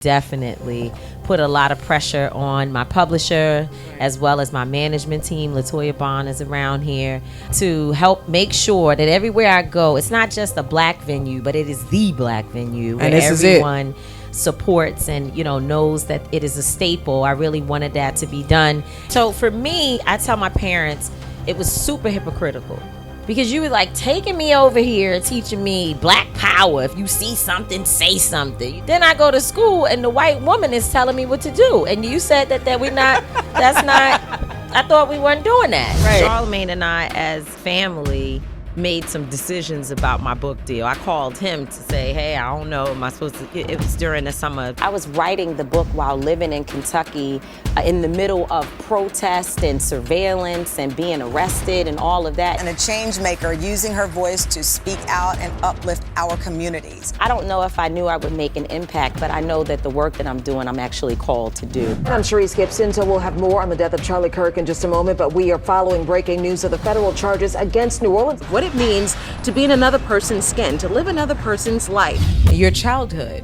Definitely put a lot of pressure on my publisher as well as my management team. Latoya Bond is around here to help make sure that everywhere I go, it's not just a black venue, but it is the black venue where everyone supports and knows that it is a staple. I really wanted that to be done. So for me, I tell my parents it was super hypocritical. Because you were like taking me over here, teaching me black power. If you see something, say something. Then I go to school and the white woman is telling me what to do. And you said that we're not, that's not, I thought we weren't doing that. Right. Charlamagne and I as family made some decisions about my book deal. I called him to say, hey, I don't know, am I supposed to, it was during the summer. I was writing the book while living in Kentucky in the middle of protest and surveillance and being arrested and all of that. And a change maker using her voice to speak out and uplift our communities. I don't know if I knew I would make an impact, but I know that the work that I'm doing, I'm actually called to do. And I'm Sharice Gibson, so we'll have more on the death of Charlie Kirk in just a moment, but we are following breaking news of the federal charges against New Orleans. What it means to be in another person's skin, to live another person's life. Your childhood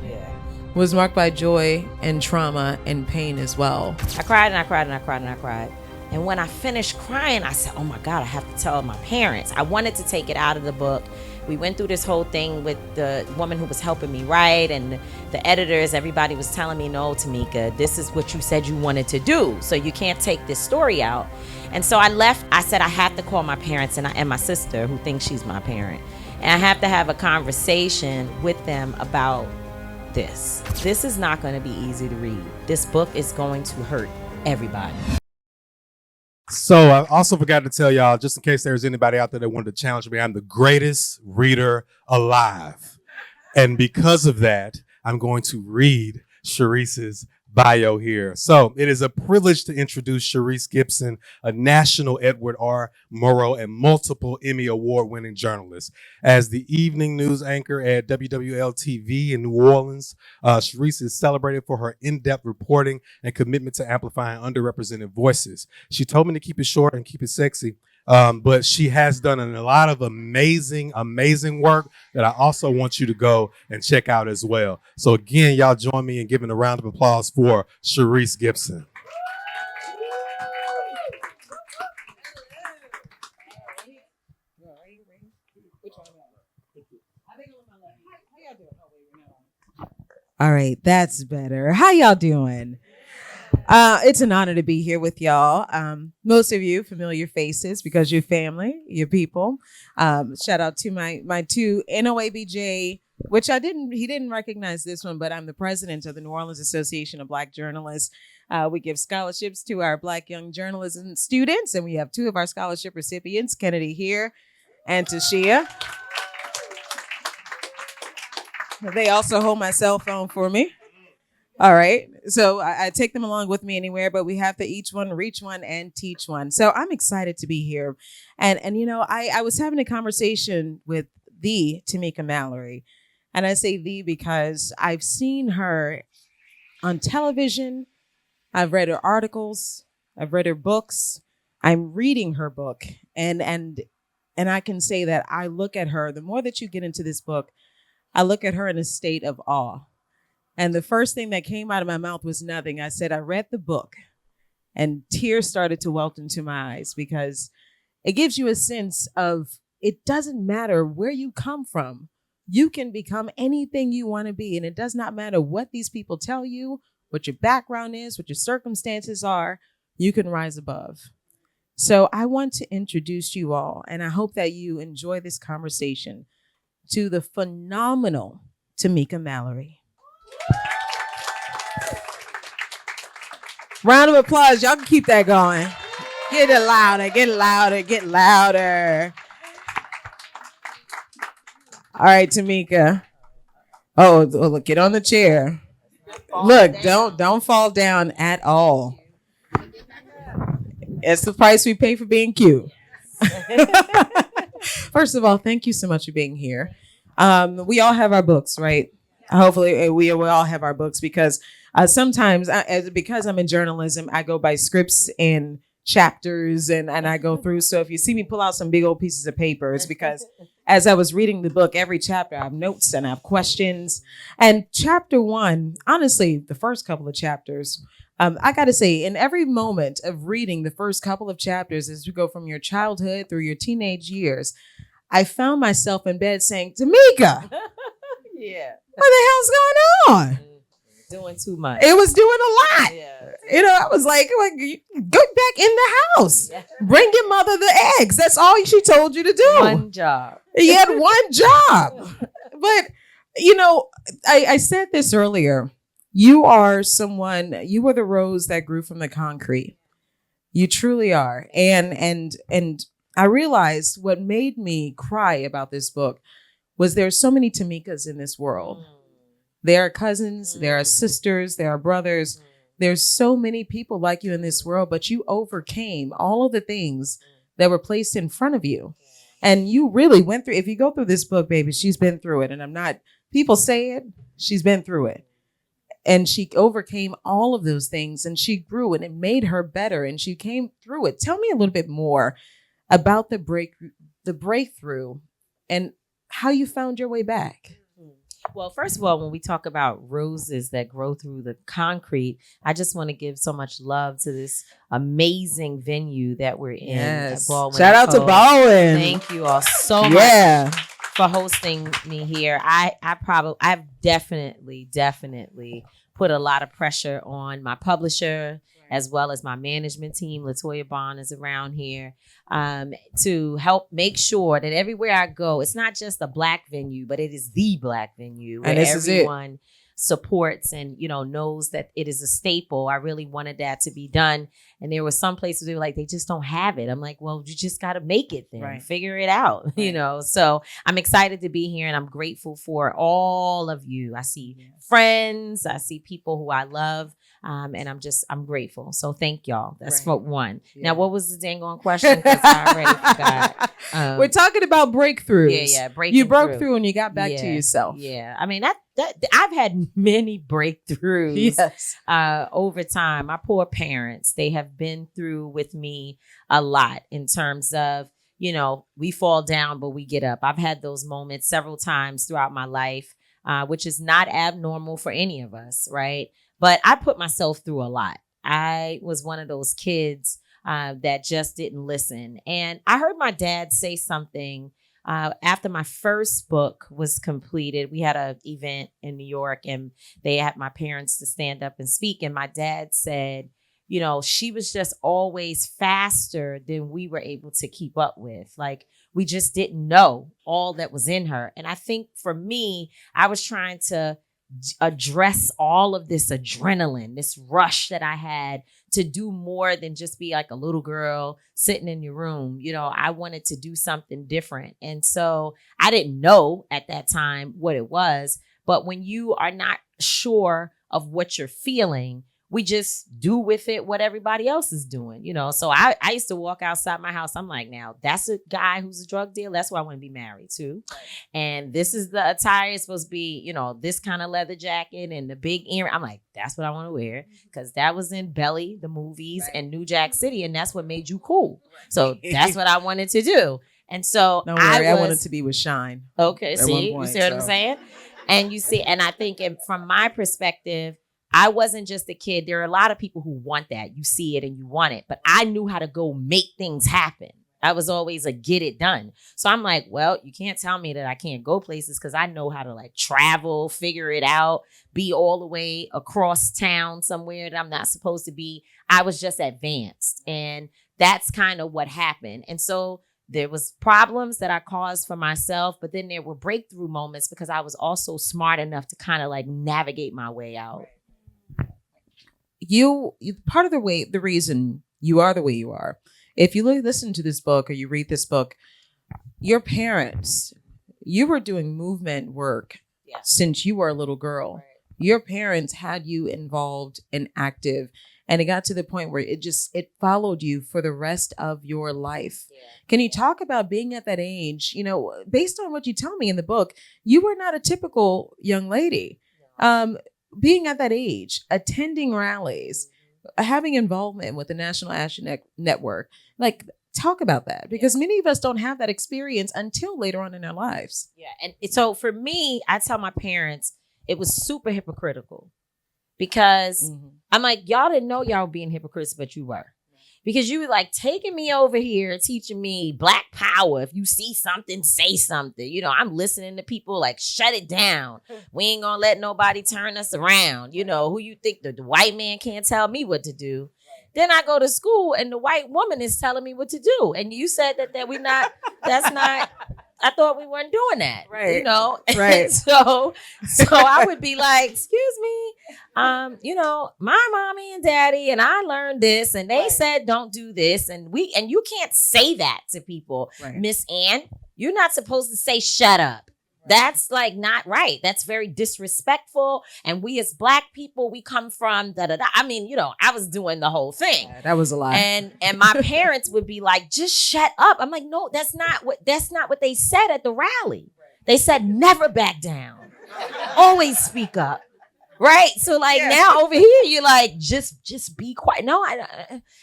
was marked by joy and trauma and pain as well. I cried and I cried and I cried and I cried. And when I finished crying, I said, oh my God, I have to tell my parents. I wanted to take it out of the book. We went through this whole thing with the woman who was helping me write and the editors. Everybody was telling me, no, Tamika, this is what you said you wanted to do. So you can't take this story out. And so I left. I said I have to call my parents and my sister who thinks she's my parent. And I have to have a conversation with them about this. This is not going to be easy to read. This book is going to hurt everybody. So I also forgot to tell y'all, just in case there's anybody out there that wanted to challenge me, I'm the greatest reader alive. And because of that, I'm going to read Sharice's bio here. So it is a privilege to introduce Sharice Gibson, a national Edward R. Murrow and multiple Emmy Award-winning journalist. As the evening news anchor at WWL-TV in New Orleans, Sharice is celebrated for her in-depth reporting and commitment to amplifying underrepresented voices. She told me to keep it short and keep it sexy. But she has done a lot of amazing work that I also want you to go and check out as well. So again, y'all join me in giving a round of applause for Sharice Gibson. All right, that's better. How y'all doing? It's an honor to be here with y'all. Most of you familiar faces because you're family, your people. Shout out to my two NOABJ, which he didn't recognize this one, but I'm the president of the New Orleans Association of Black Journalists. We give scholarships to our Black young journalism students, and we have two of our scholarship recipients, Kennedy here and Tashia. They also hold my cell phone for me. All right. So I take them along with me anywhere, but we have to each one reach one and teach one. So I'm excited to be here. And I was having a conversation with the Tamika Mallory. And I say the because I've seen her on television. I've read her articles. I've read her books. I'm reading her book. And I can say that I look at her, the more that you get into this book, I look at her in a state of awe. And the first thing that came out of my mouth was nothing. I said, I read the book and tears started to welt into my eyes because it gives you a sense of it doesn't matter where you come from. You can become anything you want to be. And it does not matter what these people tell you, what your background is, what your circumstances are, you can rise above. So I want to introduce you all, and I hope that you enjoy this conversation, to the phenomenal Tamika Mallory. Round of applause. Y'all can keep that going. Get it louder, get louder, get louder. All right, Tamika. Oh, look, get on the chair. Look, don't fall down at all. It's the price we pay for being cute. First of all, thank you so much for being here. We all have our books, right? Hopefully we all have our books because sometimes because I'm in journalism, I go by scripts and chapters and I go through. So if you see me pull out some big old pieces of paper, it's because as I was reading the book, every chapter I have notes and I have questions. And chapter 1, honestly, the first couple of chapters, I got to say, in every moment of reading the first couple of chapters, as you go from your childhood through your teenage years, I found myself in bed saying, Tamika, Yeah. what the hell's going on? Doing too much. It was doing a lot. Yeah. I was like, go back in the house. Yeah. Bring your mother the eggs. That's all she told you to do. One job. You had one job. But, I said this earlier. You are you are the rose that grew from the concrete. You truly are. And I realized what made me cry about this book was there are so many Tamikas in this world. There are cousins, there are sisters, there are brothers. There's so many people like you in this world, but you overcame all of the things that were placed in front of you. And you really went through, if you go through this book, baby, she's been through it. And people say it, she's been through it. And she overcame all of those things and she grew and it made her better and she came through it. Tell me a little bit more about the breakthrough and how you found your way back. Well, first of all, when we talk about roses that grow through the concrete, I just want to give so much love to this amazing venue that we're in. At Baldwin Shout out to Co. Baldwin. Thank you all so much for hosting me here. I've definitely put a lot of pressure on my publisher as well as my management team. Latoya Bond is around here to help make sure that everywhere I go, it's not just a Black venue, but it is the Black venue where everyone supports and, knows that it is a staple. I really wanted that to be done. And there were some places they were like, they just don't have it. I'm like, well, you just got to make it then. Figure it out, So I'm excited to be here and I'm grateful for all of you. I see friends, I see people who I love. And I'm grateful. So thank y'all. That's for one. Now, what was the dang on question? Because I already forgot. We're talking about breakthroughs. Yeah. You broke through and you got back to yourself. Yeah. I mean, that I've had many breakthroughs over time. My poor parents, they have been through with me a lot in terms of, we fall down, but we get up. I've had those moments several times throughout my life, which is not abnormal for any of us, right? But I put myself through a lot. I was one of those kids that just didn't listen. And I heard my dad say something after my first book was completed. We had an event in New York and they had my parents to stand up and speak. And my dad said, she was just always faster than we were able to keep up with. Like, we just didn't know all that was in her. And I think for me, I was trying to address all of this adrenaline, this rush that I had to do more than just be like a little girl sitting in your room. I wanted to do something different. And so I didn't know at that time what it was. But when you are not sure of what you're feeling, we just do with it what everybody else is doing, So I used to walk outside my house. I'm like, now that's a guy who's a drug dealer. That's what I want to be married to. And this is the attire. It's supposed to be, this kind of leather jacket and the big earring. I'm like, that's what I want to wear. Because that was in Belly, the movies, and New Jack City. And that's what made you cool. So that's what I wanted to do. And so don't worry, I wanted to be with Shine. Okay, see? You see what I'm saying? And and I think from my perspective, I wasn't just a kid. There are a lot of people who want that. You see it and you want it. But I knew how to go make things happen. I was always a get it done. So I'm like, well, you can't tell me that I can't go places because I know how to travel, figure it out, be all the way across town somewhere that I'm not supposed to be. I was just advanced. And that's kind of what happened. And so there was problems that I caused for myself, but then there were breakthrough moments because I was also smart enough to kind of navigate my way out. You part of the reason you are the way you are. If you listen to this book or you read this book, your parents, you were doing movement work since you were a little girl. Right. Your parents had you involved and active, and it got to the point where it followed you for the rest of your life. Yeah. Can you talk about being at that age? Based on what you tell me in the book, you were not a typical young lady. No. Being at that age, attending rallies, having involvement with the National Action Network, Talk about that, because many of us don't have that experience until later on in our lives. Yeah. And so for me, I tell my parents it was super hypocritical because I'm like, y'all didn't know y'all were being hypocrites, but you were. Because you were like taking me over here, teaching me Black power. If you see something, say something. You know, I'm listening to people like, shut it down. We ain't gonna let nobody turn us around. You know, who you think the white man can't tell me what to do? Then I go to school and the white woman is telling me what to do. And you said that that's not, I thought we weren't doing that. Right. You know? Right. So I would be like, excuse me, you know, my mommy and daddy and I learned this and they said don't do this. And you can't say that to people. Right. Miss Ann, you're not supposed to say shut up. That's like not right. That's very disrespectful. And we as Black people, we come from da-da-da. I mean, you know, I was doing the whole thing. Yeah, that was a lot. And my parents would be like, just shut up. I'm like, no, that's not what they said at the rally. They said never back down. Always speak up. Right? So like now over here, you're like, just be quiet. No,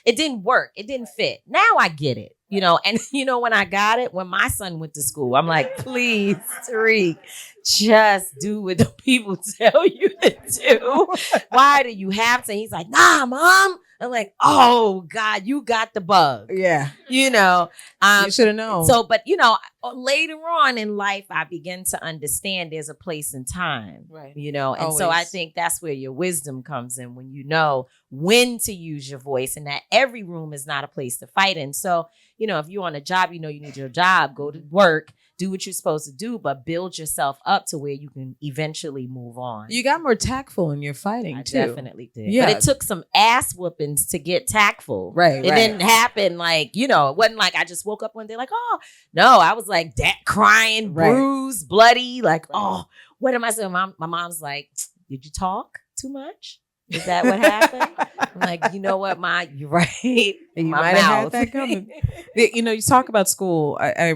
it didn't work. It didn't fit. Now I get it. You know, and you know, when I got it, when my son went to school, I'm like, please, Tariq, just do what the people tell you to do. Why do you have to? He's like, nah, mom. I'm like, oh God, you got the bug. Yeah. You know, You should have known. So, but you know, later on in life, I begin to understand there's a place and time, Right. you know, and so I think that's where your wisdom comes in, when you know when to use your voice, and that every room is not a place to fight in. So, you know, if you're on a job, you know, you need your job, go to work, do what you're supposed to do, but build yourself up to where you can eventually move on. You got more tactful in your fighting, I too. definitely did. Yeah. But it took some ass whoopings to get tactful. Right, It right. didn't happen like, you know, it wasn't like I just woke up one day like, oh, no, I was like crying, Right. bruised, bloody, like, oh, what am I saying? My mom's like, did you talk too much? Is that what happened? I'm like, you know what, Ma, you're right. You My might have had mouth. that coming. You know, you talk about school. I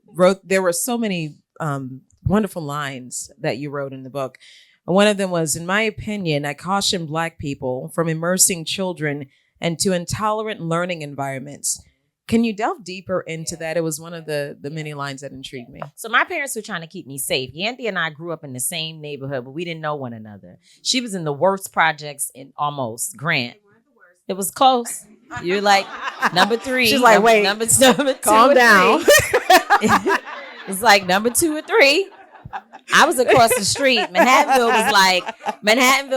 wrote, there were so many wonderful lines that you wrote in the book. And one of them was, in my opinion, I caution Black people from immersing children into intolerant learning environments. Can you delve deeper into that? It was one of the many lines that intrigued me. So my parents were trying to keep me safe. Yandy and I grew up in the same neighborhood, but we didn't know one another. She was in the worst projects in almost Grant. It was close. You're like number 3. She's like, wait, number 2 calm or down. 3. It's like number 2 or 3. I was across the street. Manhattanville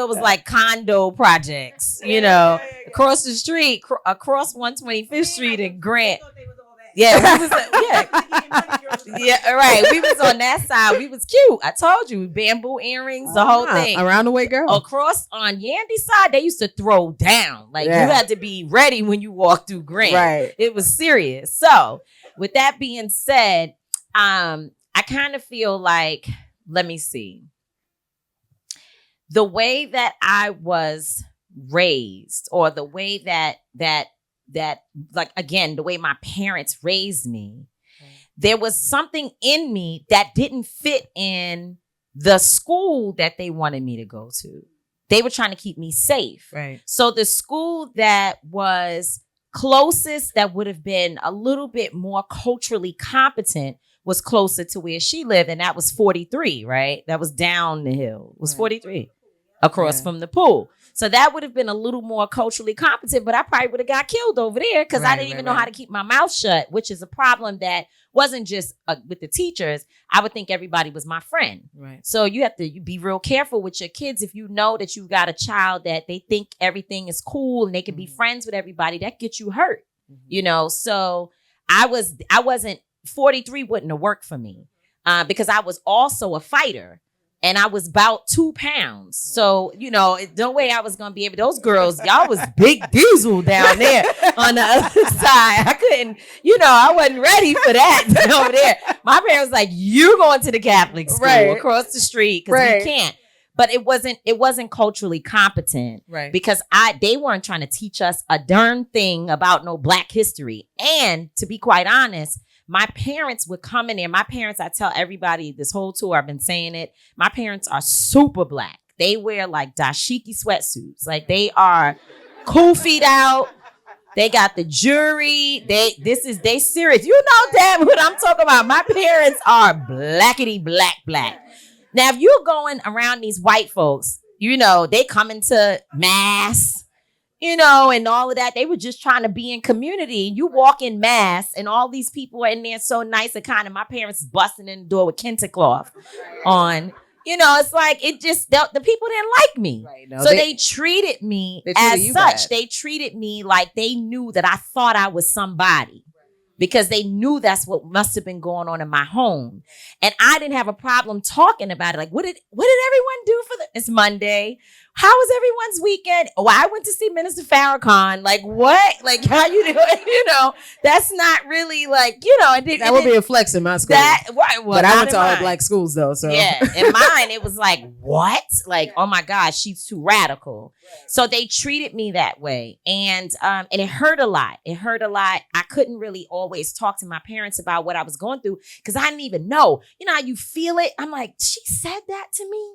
was like condo projects, you know, across the street, across 125th Street in Grant. Yeah, we was, yeah, right. We was on that side. We was cute. I told you, bamboo earrings, the whole thing. Around the way, girl. Across on Yandy's side, they used to throw down. Like you had to be ready when you walked through Grant. Right. It was serious. So, with that being said, I kind of feel like, let me see. The way that I was raised, or the way that like, again, the way my parents raised me, there was something in me that didn't fit in the school that they wanted me to go to. They were trying to keep me safe. Right. So the school that was closest, that would have been a little bit more culturally competent, was closer to where she lived, and that was 43, right? That was down the hill. It was 43 across from the pool. So that would have been a little more culturally competent, but I probably would have got killed over there because I didn't even know how to keep my mouth shut, which is a problem that wasn't just with the teachers. I would think everybody was my friend. Right. So you have to be real careful with your kids. If you know that you've got a child that they think everything is cool and they can be friends with everybody, that gets you hurt, you know? So I wasn't, 43 wouldn't have worked for me because I was also a fighter. And I was about 2 pounds. So, you know, no way I was going to be able, those girls, y'all was big diesel down there on the other side. I couldn't, you know, I wasn't ready for that over there. My parents was like, you going to the Catholic school across the street because we can't. But it wasn't culturally competent because they weren't trying to teach us a darn thing about no Black history. And to be quite honest, my parents would come in there. My parents, I tell everybody this whole tour, I've been saying it. My parents are super Black. They wear like dashiki sweatsuits. Like they are cool feet out. They got the jury. They serious. You know damn what I'm talking about. My parents are blackety black. Now, if you're going around these white folks, you know, they come into mass, you know, and all of that. They were just trying to be in community. You walk in mass and all these people are in there so nice and kind of my parents busting in the door with kente cloth on. You know, it's like it just the people didn't like me. Right, no, so they treated me as such. Bad. They treated me like they knew that I thought I was somebody because they knew that's what must have been going on in my home. And I didn't have a problem talking about it. Like, what did everyone do for it's Monday? How was everyone's weekend? Oh, I went to see Minister Farrakhan. Like, what? Like, how you doing? You know, that's not really like, you know. That would be a flex in my school. Right, well, but I went to all black schools, though. So yeah, in mine, it was like, what? Like, oh my gosh, she's too radical. So they treated me that way. And it hurt a lot. It hurt a lot. I couldn't really always talk to my parents about what I was going through because I didn't even know. You know how you feel it? I'm like, she said that to me?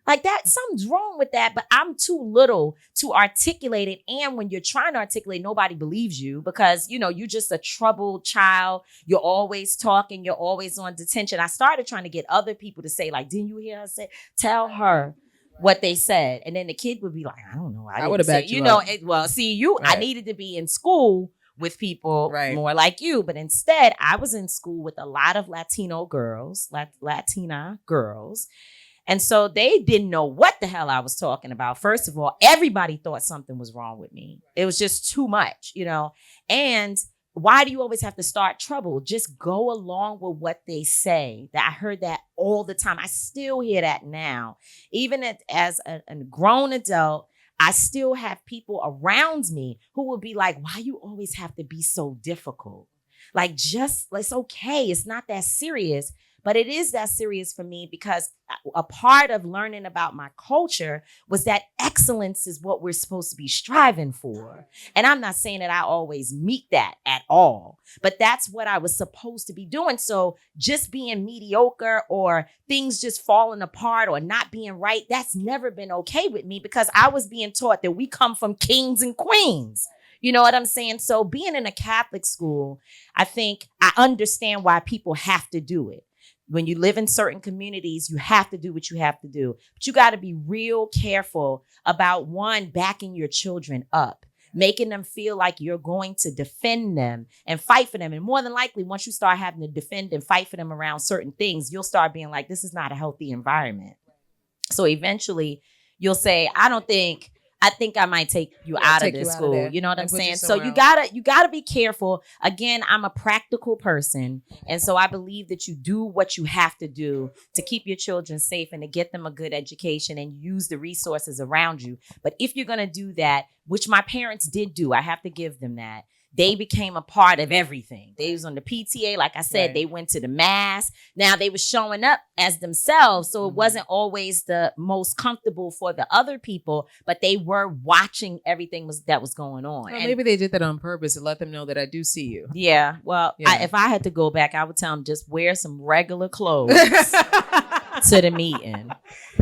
Like that, something's wrong with that, but I'm too little to articulate it. And when you're trying to articulate, nobody believes you because, you know, you're just a troubled child. You're always talking. You're always on detention. I started trying to get other people to say, like, didn't you hear her say, tell her what they said. And then the kid would be like, I don't know. I would have backed you know, I needed to be in school with people more like you. But instead, I was in school with a lot of Latino girls, Latina girls. And so they didn't know what the hell I was talking about. First of all, everybody thought something was wrong with me. It was just too much, you know. And why do you always have to start trouble? Just go along with what they say. That I heard that all the time. I still hear that now. Even as a grown adult, I still have people around me who will be like, why you always have to be so difficult? Like, just, it's okay. It's not that serious. But it is that serious for me because a part of learning about my culture was that excellence is what we're supposed to be striving for. And I'm not saying that I always meet that at all, but that's what I was supposed to be doing. So just being mediocre or things just falling apart or not being right, that's never been okay with me because I was being taught that we come from kings and queens. You know what I'm saying? So being in a Catholic school, I think I understand why people have to do it. When you live in certain communities, you have to do what you have to do. But you got to be real careful about, one, backing your children up, making them feel like you're going to defend them and fight for them. And more than likely, once you start having to defend and fight for them around certain things, you'll start being like, this is not a healthy environment. So eventually you'll say, I think I might take you out of this school. You know what I'm saying? So you gotta be careful. Again, I'm a practical person. And so I believe that you do what you have to do to keep your children safe and to get them a good education and use the resources around you. But if you're going to do that, which my parents did do, I have to give them that. They became a part of everything. They was on the PTA. Like I said, They went to the mass. Now they were showing up as themselves. So it wasn't always the most comfortable for the other people, but they were watching everything that was going on. Well, maybe they did that on purpose to let them know that I do see you. Yeah. Well, if I had to go back, I would tell them just wear some regular clothes to the meeting.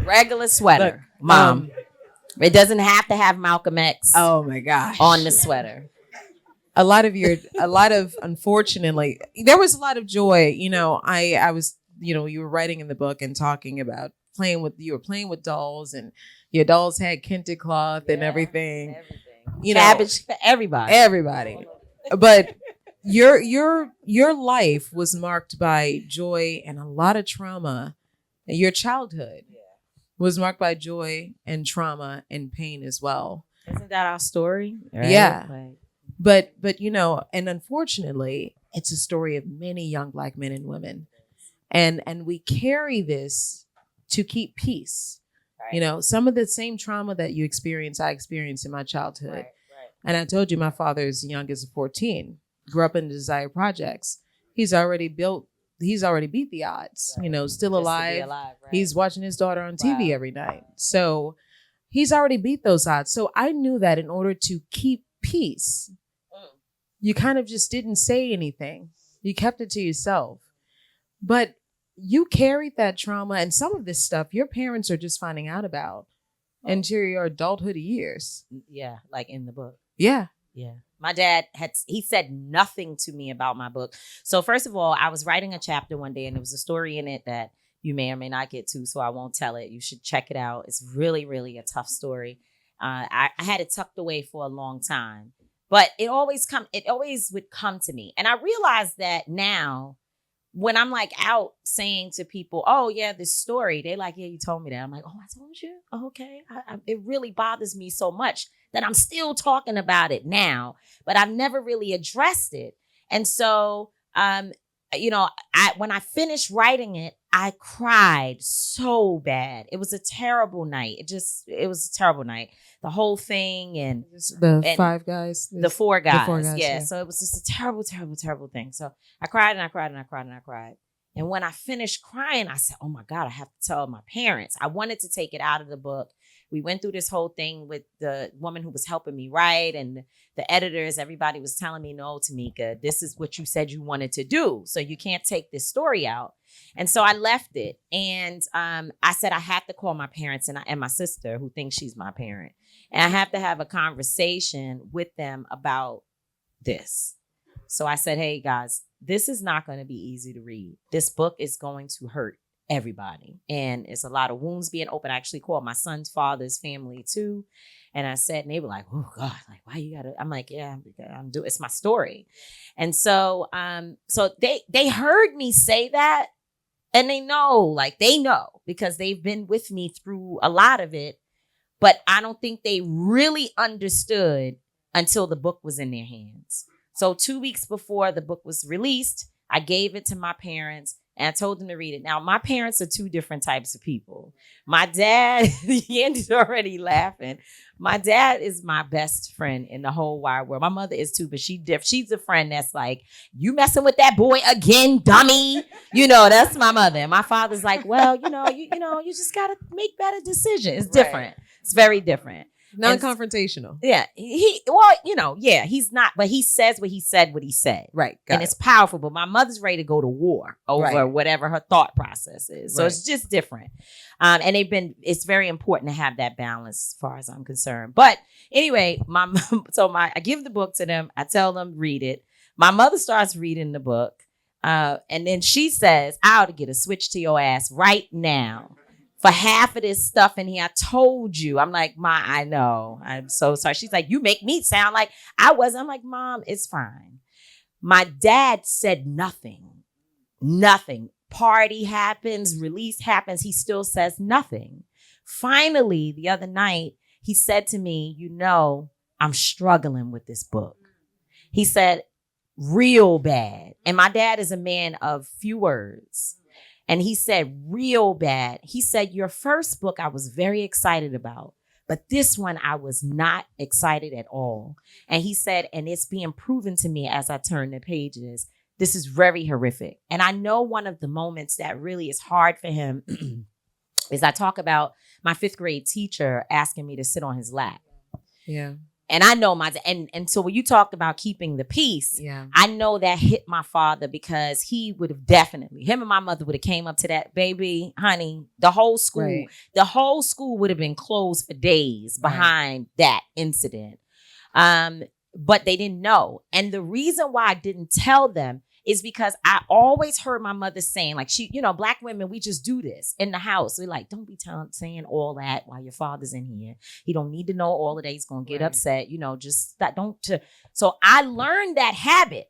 Regular sweater. Look, Mom. It doesn't have to have Malcolm X. Oh my gosh. On the sweater. Unfortunately, there was a lot of joy. You know, I was, you know, you were writing in the book and talking about you were playing with dolls and your dolls had kente cloth and everything. You know, cabbage for everybody. But your life was marked by joy and a lot of trauma. Your childhood was marked by joy and trauma and pain as well. Isn't that our story? Right? Yeah. But you know, and unfortunately, it's a story of many young Black men and women. And we carry this to keep peace. Right. You know, some of the same trauma that you experience, I experienced in my childhood. Right. And I told you my father is the youngest of 14, grew up in the Desire Projects. He's already beat the odds, you know, still alive. He's watching his daughter on TV every night. So he's already beat those odds. So I knew that in order to keep peace, you kind of just didn't say anything. You kept it to yourself. But you carried that trauma and some of this stuff your parents are just finding out about into your adulthood years. Yeah, like in the book. Yeah. Yeah. My dad he said nothing to me about my book. So first of all, I was writing a chapter one day and there was a story in it that you may or may not get to, so I won't tell it. You should check it out. It's really, really a tough story. I had it tucked away for a long time, but it always would come to me. And I realized that now when I'm like out saying to people, oh yeah, this story, they like, yeah, you told me that. I'm like, oh, I told you? Oh, okay. It really bothers me so much that I'm still talking about it now, but I've never really addressed it. And so, when I finished writing it, I cried so bad. It was a terrible night. It was a terrible night. The whole thing and the five guys, the four guys. The four guys yeah. So it was just a terrible, terrible, terrible thing. So I cried and I cried and I cried and I cried. And when I finished crying, I said, oh my God, I have to tell my parents. I wanted to take it out of the book. We went through this whole thing with the woman who was helping me write and the editors. Everybody was telling me, no, Tamika, this is what you said you wanted to do. So you can't take this story out. And so I left it. And I said, I have to call my parents and my sister who thinks she's my parent. And I have to have a conversation with them about this. So I said, hey guys, this is not going to be easy to read. This book is going to hurt everybody. And it's a lot of wounds being open. I actually called my son's father's family too. And I said, and they were like, oh God, like, why you gotta, I'm like, yeah, it's my story. And so, so they heard me say that and they know because they've been with me through a lot of it, but I don't think they really understood until the book was in their hands. So 2 weeks before the book was released, I gave it to my parents and I told them to read it. Now, my parents are two different types of people. My dad, Andy's already laughing. My dad is my best friend in the whole wide world. My mother is too, but she's a friend that's like, you messing with that boy again, dummy. That's my mother. And my father's like, well, you just got to make better decisions. It's different. Right. It's very different. Non-confrontational. Yeah. He's not, but he says what he said. Right. And it's powerful. But my mother's ready to go to war over whatever her thought process is. So it's just different. And it's very important to have that balance as far as I'm concerned. But anyway, I give the book to them. I tell them, read it. My mother starts reading the book. And then she says, I ought to get a switch to your ass right now. For half of this stuff in here, I told you. I'm like, Ma, I know. I'm so sorry. She's like, you make me sound like I was. I'm like, Mom, it's fine. My dad said nothing. Nothing. Party happens, release happens. He still says nothing. Finally, the other night, he said to me, I'm struggling with this book. He said, real bad. And my dad is a man of few words. And he said, real bad. He said, your first book I was very excited about, but this one I was not excited at all. And he said, and it's being proven to me as I turn the pages, this is very horrific. And I know one of the moments that really is hard for him is I talk about my 5th grade teacher asking me to sit on his lap. Yeah. And I know and so when you talked about keeping the peace, I know that hit my father because he would have him and my mother would have came up to that, baby, honey, the whole school would have been closed for days behind that incident. But they didn't know. And the reason why I didn't tell them is because I always heard my mother saying, like, Black women, we just do this in the house. We're like, don't be saying all that while your father's in here. He don't need to know all of that. He's going to get upset. Just that. So I learned that habit,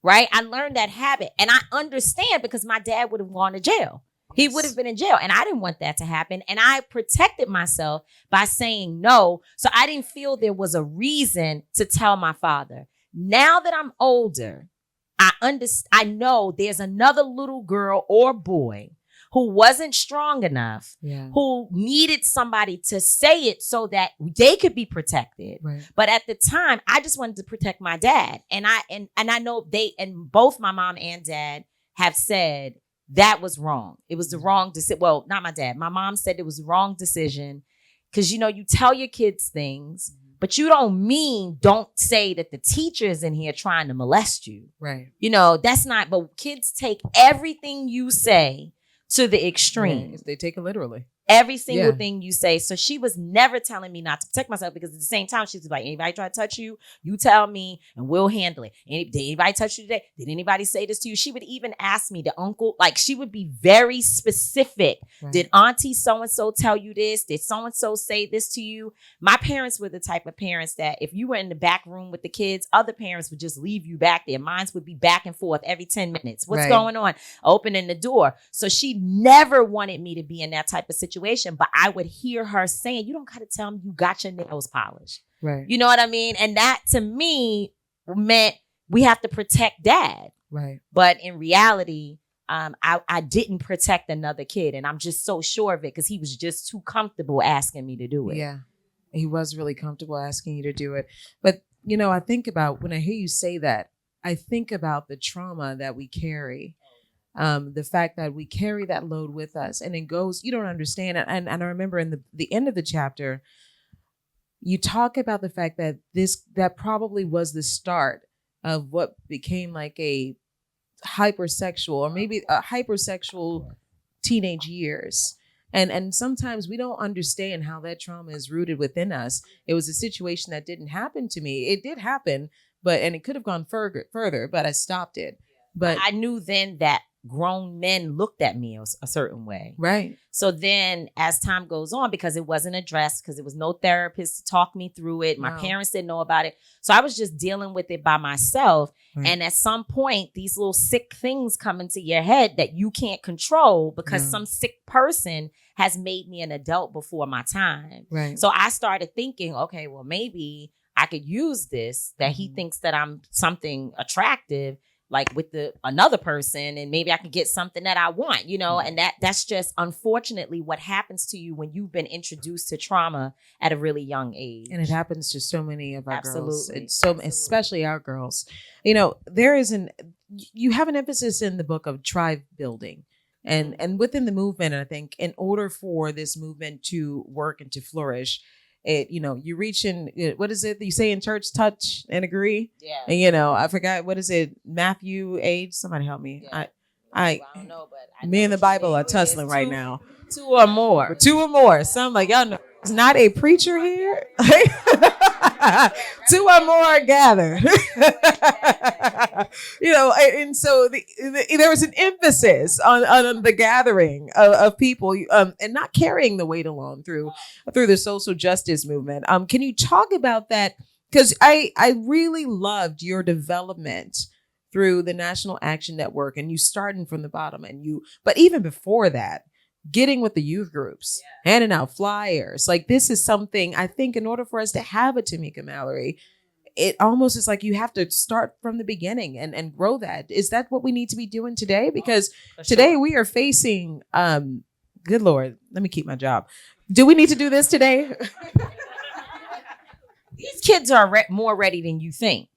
right? I learned that habit. And I understand because my dad would have gone to jail. He would have been in jail. And I didn't want that to happen. And I protected myself by saying no. So I didn't feel there was a reason to tell my father. Now that I'm older, I know there's another little girl or boy who wasn't strong enough, who needed somebody to say it so that they could be protected. Right. But at the time, I just wanted to protect my dad. And I know both my mom and dad have said that was wrong. It was the wrong decision. Well, not my dad. My mom said it was the wrong decision because, you tell your kids things. But you don't say that the teacher is in here trying to molest you. Right. That's not, but kids take everything you say to the extreme. Yeah, they take it literally. every single Yeah. thing you say. So she was never telling me not to protect myself, because at the same time, she's like, anybody try to touch you, you tell me and we'll handle it. Did anybody touch you today? Did anybody say this to you? She would even ask me, the uncle, like she would be very specific. Right. Did auntie so-and-so tell you this? Did so-and-so say this to you? My parents were the type of parents that if you were in the back room with the kids, other parents would just leave you back there. Mine would be back and forth every 10 minutes. What's Right. going on? Opening the door. So she never wanted me to be in that type of situation, but I would hear her saying, you don't got to tell me you got your nails polished. Right. You know what I mean? And that to me meant we have to protect dad. Right. But in reality, I didn't protect another kid. And I'm just so sure of it because he was just too comfortable asking me to do it. Yeah. He was really comfortable asking you to do it. But, you know, I think about when I hear you say that, I think about the trauma that we carry. The fact that we carry that load with us and it goes, you don't understand. And I remember in the end of the chapter, you talk about the fact that that probably was the start of what became like a hypersexual or maybe a hypersexual teenage years. And sometimes we don't understand how that trauma is rooted within us. It was a situation that didn't happen to me. It did happen, and it could have gone further, but I stopped it. But I knew then that grown men looked at me a certain way. right. So then as time goes on, because it wasn't addressed, because there was no therapist to talk me through it. My Wow. parents didn't know about it. So I was just dealing with it by myself. Right. And at some point, these little sick things come into your head that you can't control because Yeah. some sick person has made me an adult before my time. Right. So I started thinking, okay, well, maybe I could use this, that he thinks that I'm something attractive, like with another person, and maybe I can get something that I want, you know, and that's just unfortunately what happens to you when you've been introduced to trauma at a really young age. And it happens to so many of our girls. Absolutely. It's especially our girls. You know, you have an emphasis in the book of tribe building. And within the movement, I think in order for this movement to work and to flourish, you reach in, what is it you say in church? Touch and agree. Yeah. And, I forgot, what is it? Matthew age? Somebody help me. Yeah. I don't know, but me and the Bible are It's tussling right now. Two or more. Two or more. So I'm like, y'all know, it's not a preacher here. Two or more are gathered. And so there was an emphasis on the gathering of people and not carrying the weight alone through the social justice movement. Can you talk about that? Because I really loved your development through the National Action Network, and you starting from the bottom, but even before that, getting with the youth groups, handing out flyers. Like, this is something I think in order for us to have a Tamika Mallory, it almost is like you have to start from the beginning and grow that. Is that what we need to be doing today? Because today we are facing, good Lord, let me keep my job. Do we need to do this today? These kids are more ready than you think.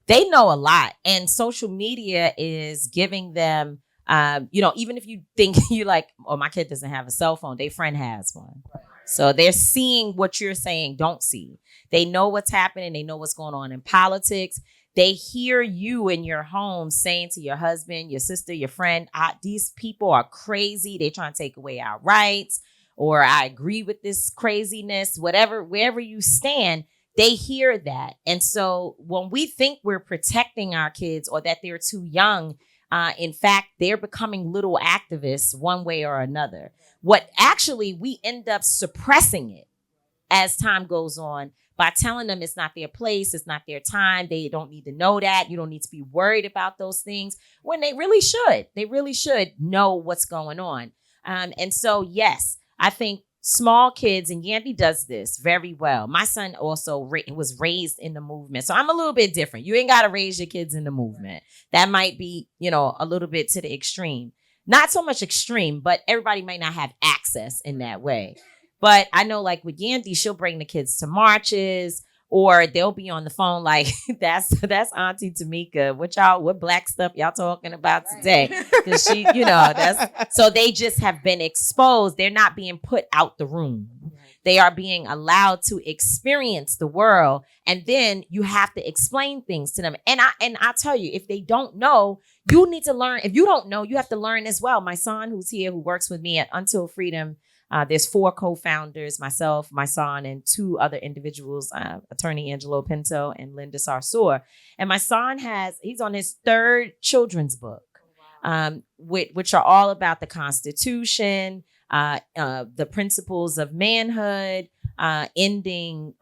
They know a lot, and social media is giving them, even if you think you like, oh, my kid doesn't have a cell phone, their friend has one. So they're seeing what you're saying don't see. They know what's happening. They know what's going on in politics. They hear you in your home saying to your husband, your sister, your friend, these people are crazy. They're trying to take away our rights, or I agree with this craziness, wherever you stand. They hear that. And so when we think we're protecting our kids or that they're too young, in fact, they're becoming little activists one way or another. What actually, we end up suppressing it as time goes on by telling them it's not their place, it's not their time. They don't need to know that. You don't need to be worried about those things, when they really should. They really should know what's going on. And so, yes, I think small kids, and Yandy does this very well. My son also was raised in the movement. So I'm a little bit different. You ain't got to raise your kids in the movement. That might be, a little bit to the extreme. Not so much extreme, but everybody might not have access in that way. But I know, like with Yandy, she'll bring the kids to marches, or they'll be on the phone like, that's Auntie Tamika. What black stuff y'all talking about today? Because she, so they just have been exposed. They're not being put out the room. They are being allowed to experience the world. And then you have to explain things to them. And I tell you, if they don't know, you need to learn. If you don't know, you have to learn as well. My son, who's here, who works with me at Until Freedom There's 4 co-founders, myself, my son, and 2 other individuals, attorney Angelo Pinto and Linda Sarsour. And my son he's on his 3rd children's book, which are all about the Constitution, the principles of manhood, ending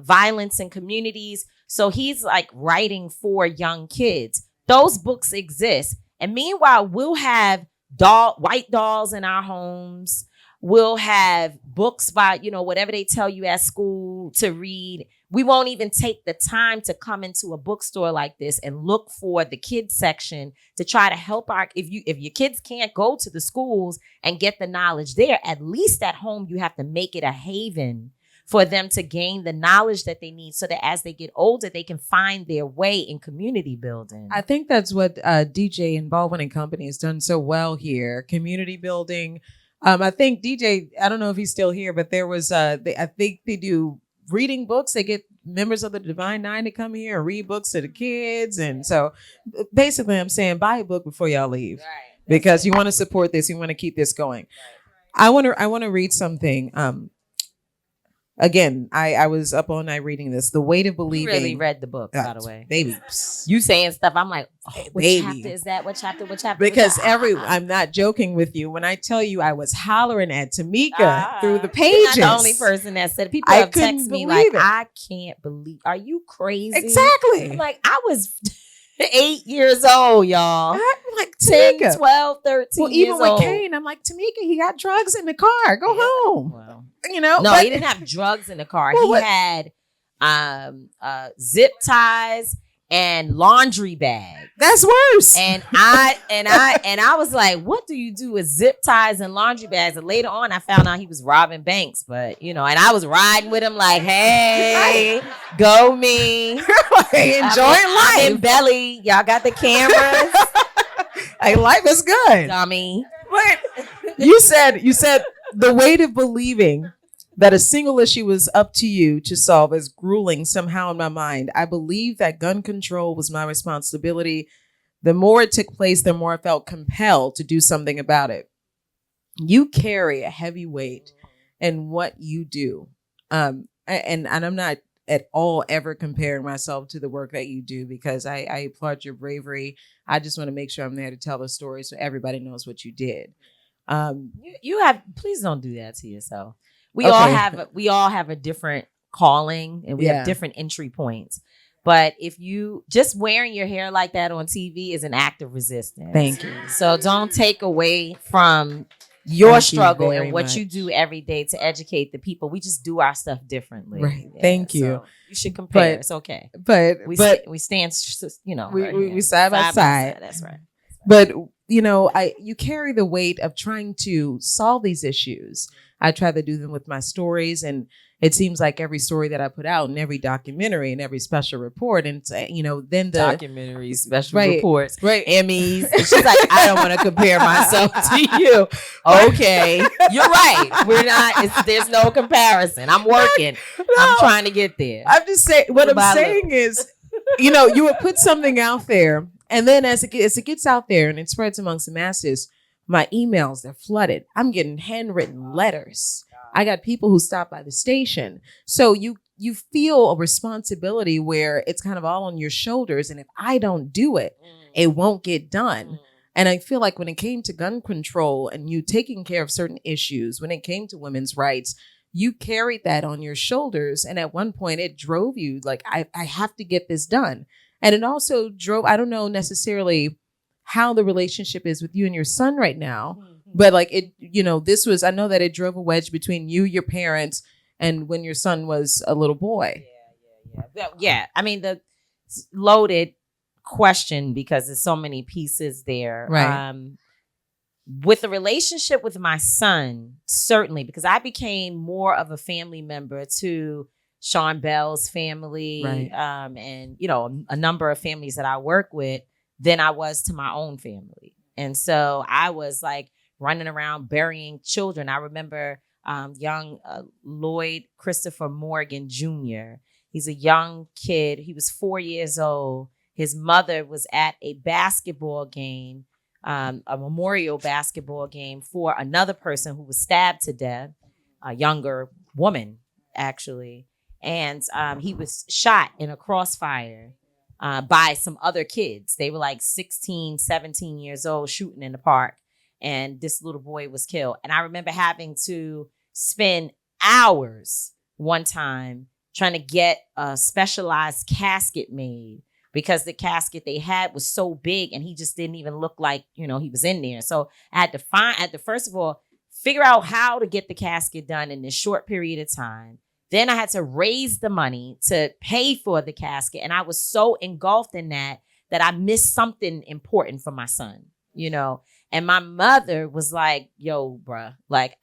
violence in communities. So he's like writing for young kids. Those books exist. And meanwhile, we'll have white dolls in our homes. We'll have books by, whatever they tell you at school to read. We won't even take the time to come into a bookstore like this and look for the kids section to try to help if your kids can't go to the schools and get the knowledge there, at least at home, you have to make it a haven for them to gain the knowledge that they need so that as they get older, they can find their way in community building. I think that's what DJ and Baldwin and Company has done so well here. Community building. I think DJ, I don't know if he's still here, but there was, I think they do reading books. They get members of the Divine Nine to come here and read books to the kids. And so basically I'm saying buy a book before y'all leave, because you want to support this. You want to keep this going. I want to read something. Again, I was up all night reading this. The Weight of Believing. You really read the book, by the way. Baby. You saying stuff. I'm like, what baby. chapter is that? What chapter? Because I'm not joking with you. When I tell you I was hollering at Tamika through the pages. You're not the only person that said it. People have texted me like, I can't believe. Are you crazy? Exactly. I'm like, I was 8 years old, y'all. I'm like, 10, Tamika. 12, 13 well, years even with old. Kane, I'm like, Tamika, he got drugs in the car. Go home. Well, No, but he didn't have drugs in the car. Well, he had zip ties and laundry bags. That's worse. And I was like, what do you do with zip ties and laundry bags? And later on, I found out he was robbing banks. But and I was riding with him like, hey, go me, enjoying life. I'm in belly. Y'all got the cameras. Hey, life is good. Dummy. But you said the weight of believing that a single issue was up to you to solve is grueling somehow in my mind. I believe that gun control was my responsibility. The more it took place, the more I felt compelled to do something about it. You carry a heavy weight in what you do. And I'm not at all ever comparing myself to the work that you do, because I applaud your bravery. I just want to make sure I'm there to tell the story so everybody knows what you did. You have, please don't do that to yourself. We all have a different calling, and we have different entry points. But if you just wearing your hair like that on TV is an act of resistance. Thank you. So don't take away from your struggle and what you do every day to educate the people. We just do our stuff differently. Right. Thank you. So you should compare. It's okay. But we stand, we side by side. That's right. But you carry the weight of trying to solve these issues. I try to do them with my stories, and it seems like every story that I put out in every documentary and every special report, and then the documentaries, special right, reports, right, Emmys. And she's like, I don't want to compare myself to you. Okay, you're right. There's no comparison. I'm working. I'm trying to get there. I'm just saying. What I'm saying is, you would put something out there, and then as it gets out there and it spreads amongst the masses, my emails, they're flooded. I'm getting handwritten letters. I got people who stop by the station. So you feel a responsibility where it's kind of all on your shoulders. And if I don't do it, it won't get done. And I feel like when it came to gun control and you taking care of certain issues, when it came to women's rights, you carried that on your shoulders. And at one point it drove you like, I have to get this done. And it also drove, I don't know necessarily how the relationship is with you and your son right now, but like it, I know that it drove a wedge between you, your parents, and when your son was a little boy. Yeah. I mean, the loaded question, because there's so many pieces there. Right. With the relationship with my son, certainly, because I became more of a family member to Sean Bell's family, right. And a number of families that I work with than I was to my own family. And so I was like running around burying children. I remember young Lloyd Christopher Morgan Jr. He's a young kid. He was 4 years old. His mother was at a basketball game a memorial basketball game for another person who was stabbed to death, a younger woman, actually. And he was shot in a crossfire by some other kids. They were like 16, 17 years old shooting in the park. And this little boy was killed. And I remember having to spend hours one time trying to get a specialized casket made because the casket they had was so big and he just didn't even look like, he was in there. So I had to first of all, figure out how to get the casket done in this short period of time. Then I had to raise the money to pay for the casket. And I was so engulfed in that I missed something important for my son, And my mother was like, yo, bruh, like,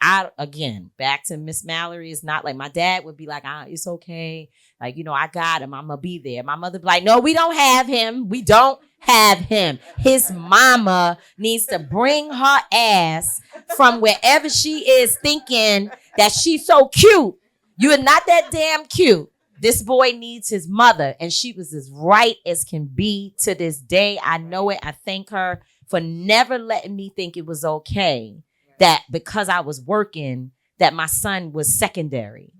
back to Miss Mallory. It's not like my dad would be like, it's okay. Like, I got him. I'm going to be there. My mother be like, no, we don't have him. We don't have him. His mama needs to bring her ass from wherever she is thinking that she's so cute. You are not that damn cute. This boy needs his mother. And she was as right as can be to this day. I know it. I thank her for never letting me think it was okay that because I was working, that my son was secondary,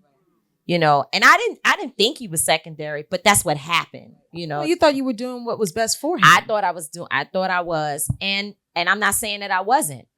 and I didn't think he was secondary, but that's what happened, Well, you thought you were doing what was best for him. I thought I was. And I'm not saying that I wasn't.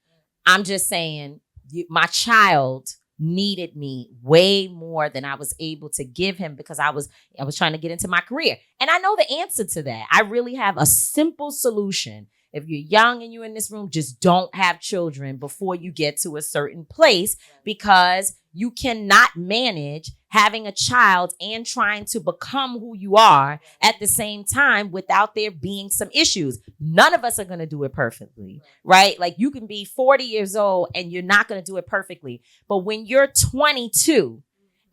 I'm just saying my child needed me way more than I was able to give him because I was trying to get into my career. And I know the answer to that. I really have a simple solution. If you're young and you're in this room, just don't have children before you get to a certain place because you cannot manage having a child and trying to become who you are at the same time without there being some issues. None of us are going to do it perfectly, right? Like you can be 40 years old and you're not going to do it perfectly. But when you're 22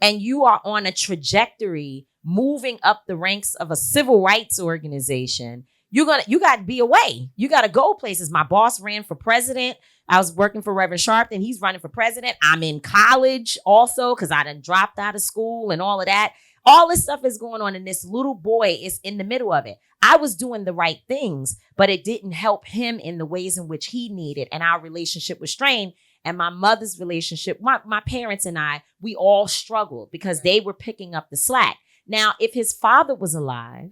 and you are on a trajectory moving up the ranks of a civil rights organization, you got to be away. You got to go places. My boss ran for president. I was working for Reverend Sharpton. He's running for president. I'm in college also because I done dropped out of school and all of that. All this stuff is going on and this little boy is in the middle of it. I was doing the right things, but it didn't help him in the ways in which he needed. And our relationship was strained. And my mother's relationship, my parents and I, we all struggled because they were picking up the slack. Now, if his father was alive,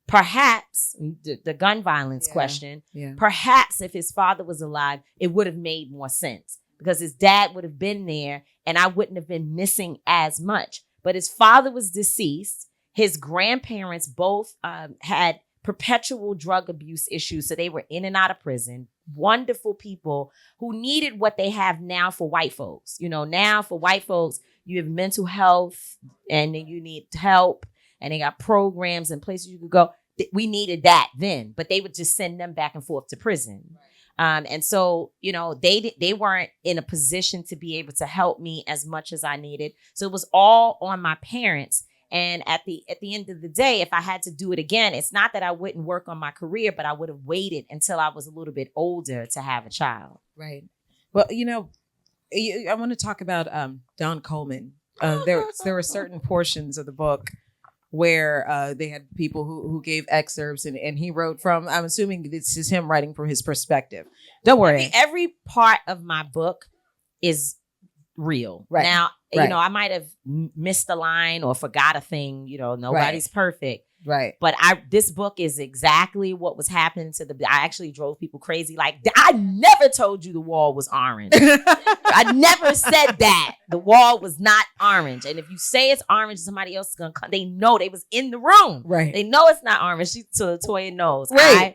perhaps the gun violence question, perhaps if his father was alive, it would have made more sense because his dad would have been there and I wouldn't have been missing as much. But his father was deceased. His grandparents both had perpetual drug abuse issues. So they were in and out of prison. Wonderful people who needed what they have now for white folks. Now for white folks, you have mental health and then you need help. And they got programs and places you could go. We needed that then, but they would just send them back and forth to prison. And so, they weren't in a position to be able to help me as much as I needed. So it was all on my parents. And at the end of the day, if I had to do it again, it's not that I wouldn't work on my career, but I would have waited until I was a little bit older to have a child. Right. Well, I want to talk about Don Coleman. There were certain portions of the book where they had people who gave excerpts and he wrote from, I'm assuming this is him writing from his perspective. Don't worry. Every part of my book is real. Right. Now, I might have missed a line or forgot a thing, nobody's perfect. Right. But this book is exactly what was happening I actually drove people crazy. Like, I never told you the wall was orange. I never said that. The wall was not orange. And if you say it's orange, somebody else is going to come. They know they was in the room. Right. They know it's not orange. Toya knows. Right.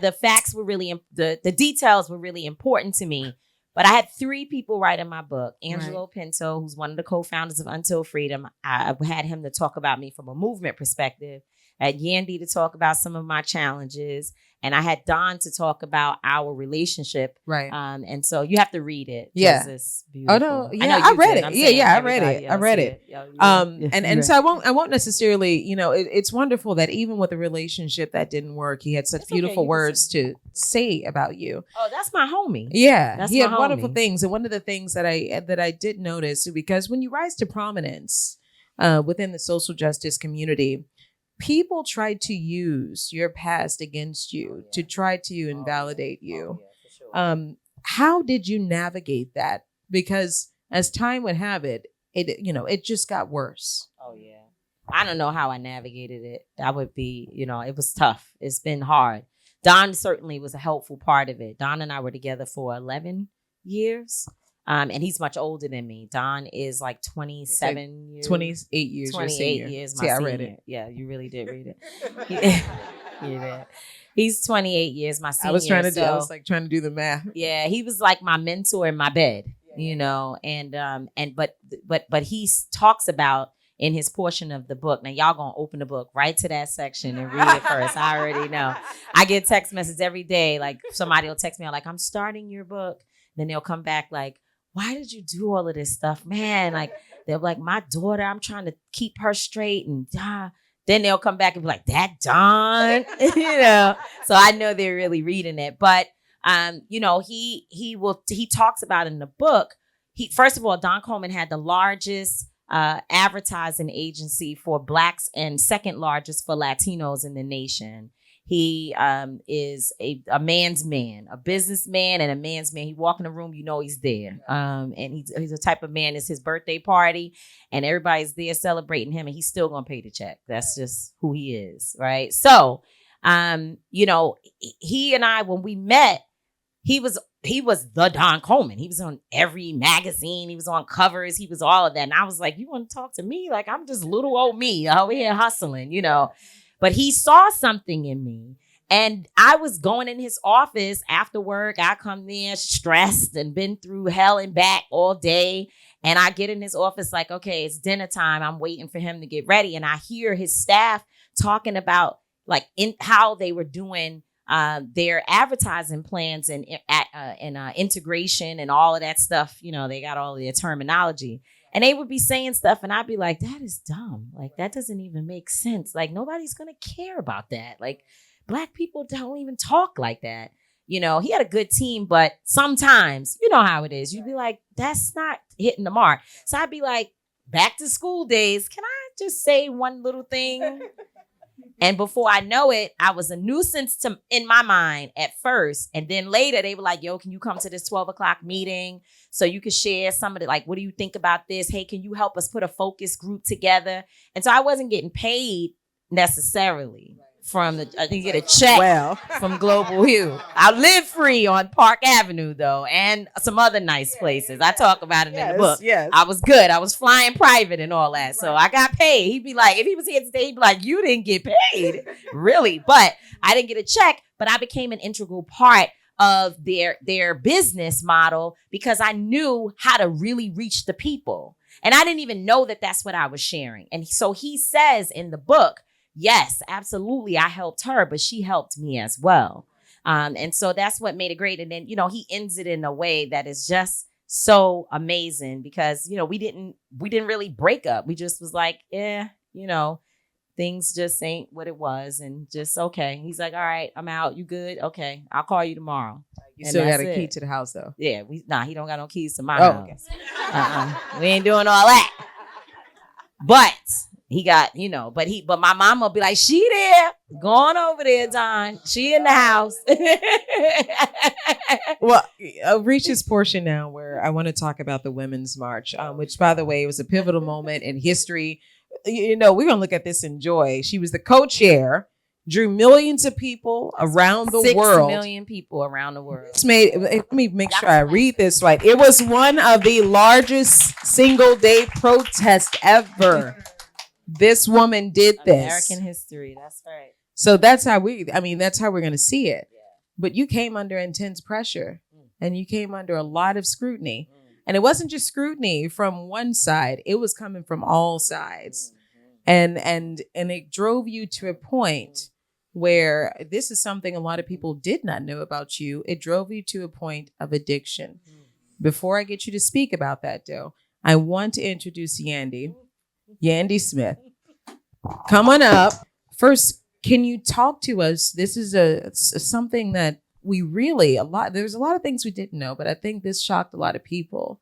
The facts were really, the details were really important to me. But I had 3 people write in my book. Angelo Pinto, who's one of the co-founders of Until Freedom. I had him to talk about me from a movement perspective. I had Yandy to talk about some of my challenges. And I had Don to talk about our relationship. Right. And so you have to read it. Yeah. It's beautiful. Oh, no. Yeah, I read it. I read it. I read it. And so I won't necessarily, it's wonderful that even with a relationship that didn't work, he had such beautiful words to say about you. Oh, that's my homie. Yeah. He had wonderful things. And one of the things that I did notice, because when you rise to prominence within the social justice community, people try to use your past against you to try to invalidate you. How did you navigate that? Because as time would have it, it just got worse. Oh yeah. I don't know how I navigated it. That would be, it was tough. It's been hard. Don certainly was a helpful part of it. Don and I were together for 11 years. And he's much older than me. Don is like 27 years. 28 years. 28 years. My I senior. read it. Yeah, you really did read it. Yeah. He's 28 years, my senior. I was trying to do the math. Yeah, he was like my mentor in my bed, but he talks about in his portion of the book. Now y'all gonna open the book right to that section and read it first. I already know. I get text messages every day. Like somebody will text me, like, I'm starting your book. Then they'll come back like, why did you do all of this stuff, man? Like they're like, my daughter, I'm trying to keep her straight and then they'll come back and be like, that Don, So I know they're really reading it. But he talks about in the book. First of all, Don Coleman had the largest advertising agency for Blacks and second largest for Latinos in the nation. He is a man's man, a businessman and a man's man. He walk in the room, he's there. And he's the type of man, it's his birthday party and everybody's there celebrating him and he's still going to pay the check. That's just who he is. Right. So, he and I, when we met, he was the Don Coleman. He was on every magazine. He was on covers. He was all of that. And I was like, you want to talk to me? Like, I'm just little old me over here hustling, But he saw something in me. And I was going in his office after work. I come there stressed and been through hell and back all day. And I get in his office like, okay, it's dinner time. I'm waiting for him to get ready. And I hear his staff talking about like how they were doing their advertising plans and integration and all of that stuff. They got all of their terminology. And they would be saying stuff and I'd be like, that is dumb. Like, that doesn't even make sense. Like, nobody's going to care about that. Like, Black people don't even talk like that. He had a good team, but sometimes, you know how it is. You'd be like, that's not hitting the mark. So I'd be like, back to school days, can I just say one little thing? And before I know it, I was a nuisance in my mind at first. And then later they were like, yo, can you come to this 12 o'clock meeting so you can share some of it? Like, what do you think about this? Hey, can you help us put a focus group together? And so I wasn't getting paid necessarily I didn't get a check from Global Hue. I live free on Park Avenue though, and some other nice places. I talk about it in the book. Yes. I was good. I was flying private and all that. So I got paid. He'd be like, if he was here today, he'd be like, you didn't get paid. Really? But I didn't get a check, but I became an integral part of their business model because I knew how to really reach the people. And I didn't even know that that's what I was sharing. And so he says in the book, yes, absolutely, I helped her, but she helped me as well. And so that's what made it great. And then, he ends it in a way that is just so amazing because, we didn't really break up. We just was like, things just ain't what it was and just okay. He's like, all right, I'm out. You good? Okay. I'll call you tomorrow. You still got a key to the house though? Yeah. he don't got no keys to my house. Okay. We ain't doing all that. But he got, but my mama will be like, she there, going over there, Don. She in the house. Well, I've reached this portion now where I want to talk about the Women's March, which, by the way, was a pivotal moment in history. We're going to look at this in joy. She was the co-chair, drew millions of people around the world. 6 million people around the world. Let me make sure I read this right. It was one of the largest single-day protests ever. This woman did this. American history. That's right. So that's how we're going to see it. Yeah. But you came under intense pressure and you came under a lot of scrutiny. And it wasn't just scrutiny from one side. It was coming from all sides. And it drove you to a point where this is something a lot of people did not know about you. It drove you to a point of addiction. Before I get you to speak about that, though, I want to introduce Yandy Smith. Come on up. First, can you talk to us? This is something that we really, there's a lot of things we didn't know, but I think this shocked a lot of people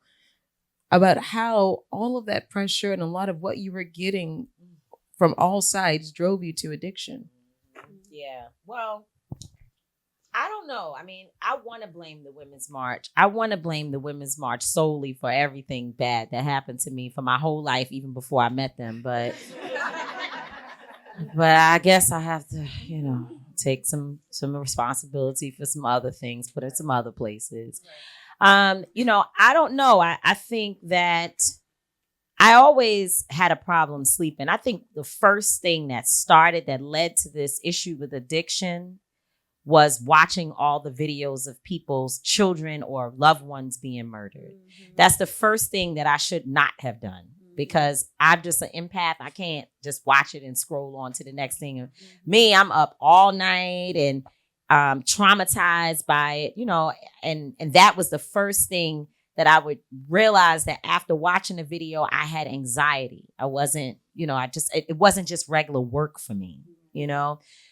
about how all of that pressure and a lot of what you were getting from all sides drove you to addiction. Yeah. Well, I don't know. I mean, I want to blame the Women's March. I want to blame the Women's March solely for everything bad that happened to me for my whole life, even before I met them. But I guess I have to, take some responsibility for some other things, put it some other places. I don't know. I think that I always had a problem sleeping. I think the first thing that led to this issue with addiction was watching all the videos of people's children or loved ones being murdered. Mm-hmm. That's the first thing that I should not have done, because I'm just an empath. I can't just watch it and scroll on to the next thing. Mm-hmm. Me, I'm up all night and traumatized by it, and that was the first thing that I would realize, that after watching the video, I had anxiety. I wasn't, it wasn't just regular work for me,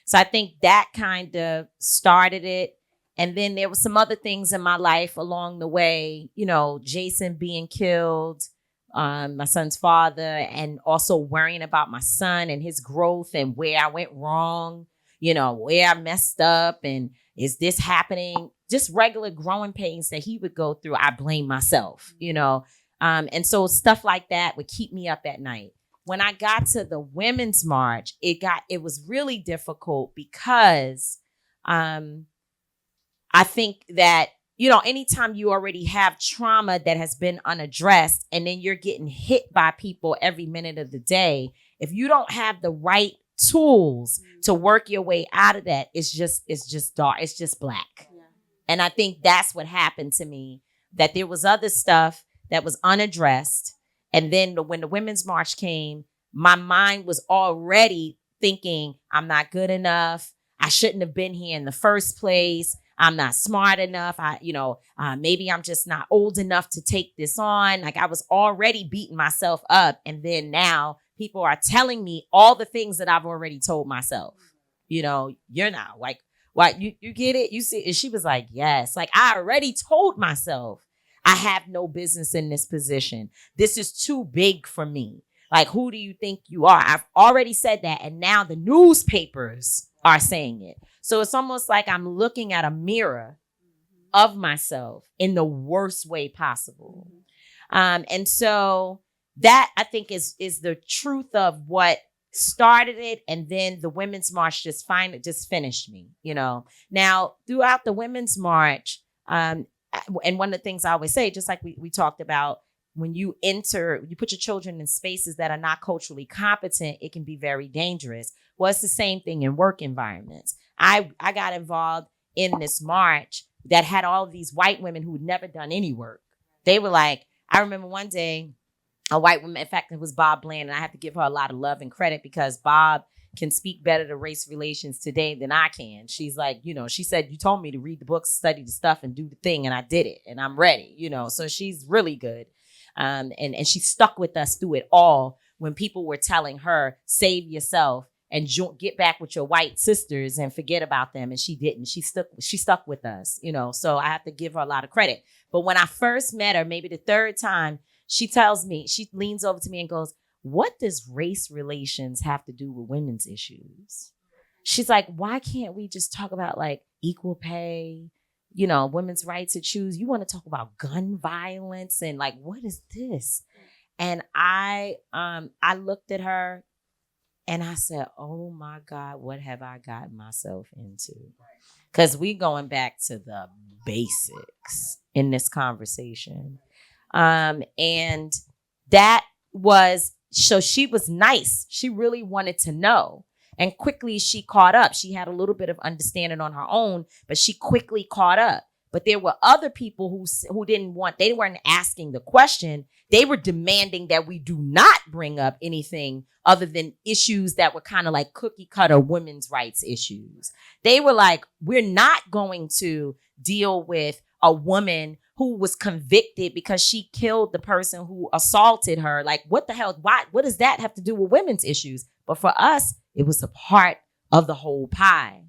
So I think that kind of started it. And then there were some other things in my life along the way, Jason being killed, my son's father, and also worrying about my son and his growth and where I went wrong, where I messed up, and is this happening? Just regular growing pains that he would go through. I blame myself, and so stuff like that would keep me up at night. When I got to the Women's March, it was really difficult because I think that, anytime you already have trauma that has been unaddressed, and then you're getting hit by people every minute of the day, if you don't have the right tools to work your way out of that, it's just dark. It's just black. Yeah. And I think that's what happened to me, that there was other stuff that was unaddressed. And then when the Women's March came, my mind was already thinking, I'm not good enough. I shouldn't have been here in the first place. I'm not smart enough. Maybe I'm just not old enough to take this on. Like, I was already beating myself up. And then now people are telling me all the things that I've already told myself. You're not like, what, you get it? You see? And she was like, yes. Like, I already told myself I have no business in this position. This is too big for me. Like, who do you think you are? I've already said that. And now the newspapers are saying it. So it's almost like I'm looking at a mirror of myself in the worst way possible. And so that, I think, is the truth of what started it. And then the Women's March just finished me, Now, throughout the Women's March, and one of the things I always say, just like we talked about, when you put your children in spaces that are not culturally competent, it can be very dangerous. Well, it's the same thing in work environments. I got involved in this march that had all of these white women who had never done any work. They were like, I remember one day, a white woman, in fact, it was Bob Bland, and I have to give her a lot of love and credit because Bob can speak better to race relations today than I can. She's like, she said, you told me to read the books, study the stuff, and do the thing, and I did it, and I'm ready, so she's really good. And she stuck with us through it all when people were telling her, save yourself and get back with your white sisters and forget about them. And she didn't. She stuck with us, so I have to give her a lot of credit. But when I first met her, maybe the third time, she leans over to me and goes, what does race relations have to do with women's issues? She's like, why can't we just talk about like equal pay, women's right to choose? You want to talk about gun violence and like, what is this? And I looked at her and I said, oh my God, what have I gotten myself into? Because we going back to the basics in this conversation. And that was, so she was nice. She really wanted to know. And quickly she caught up. She had a little bit of understanding on her own, but she quickly caught up. But there were other people who they weren't asking the question. They were demanding that we do not bring up anything other than issues that were kind of like cookie cutter women's rights issues. They were like, we're not going to deal with a woman who was convicted because she killed the person who assaulted her. Like, what the hell? What does that have to do with women's issues? But for us, it was a part of the whole pie.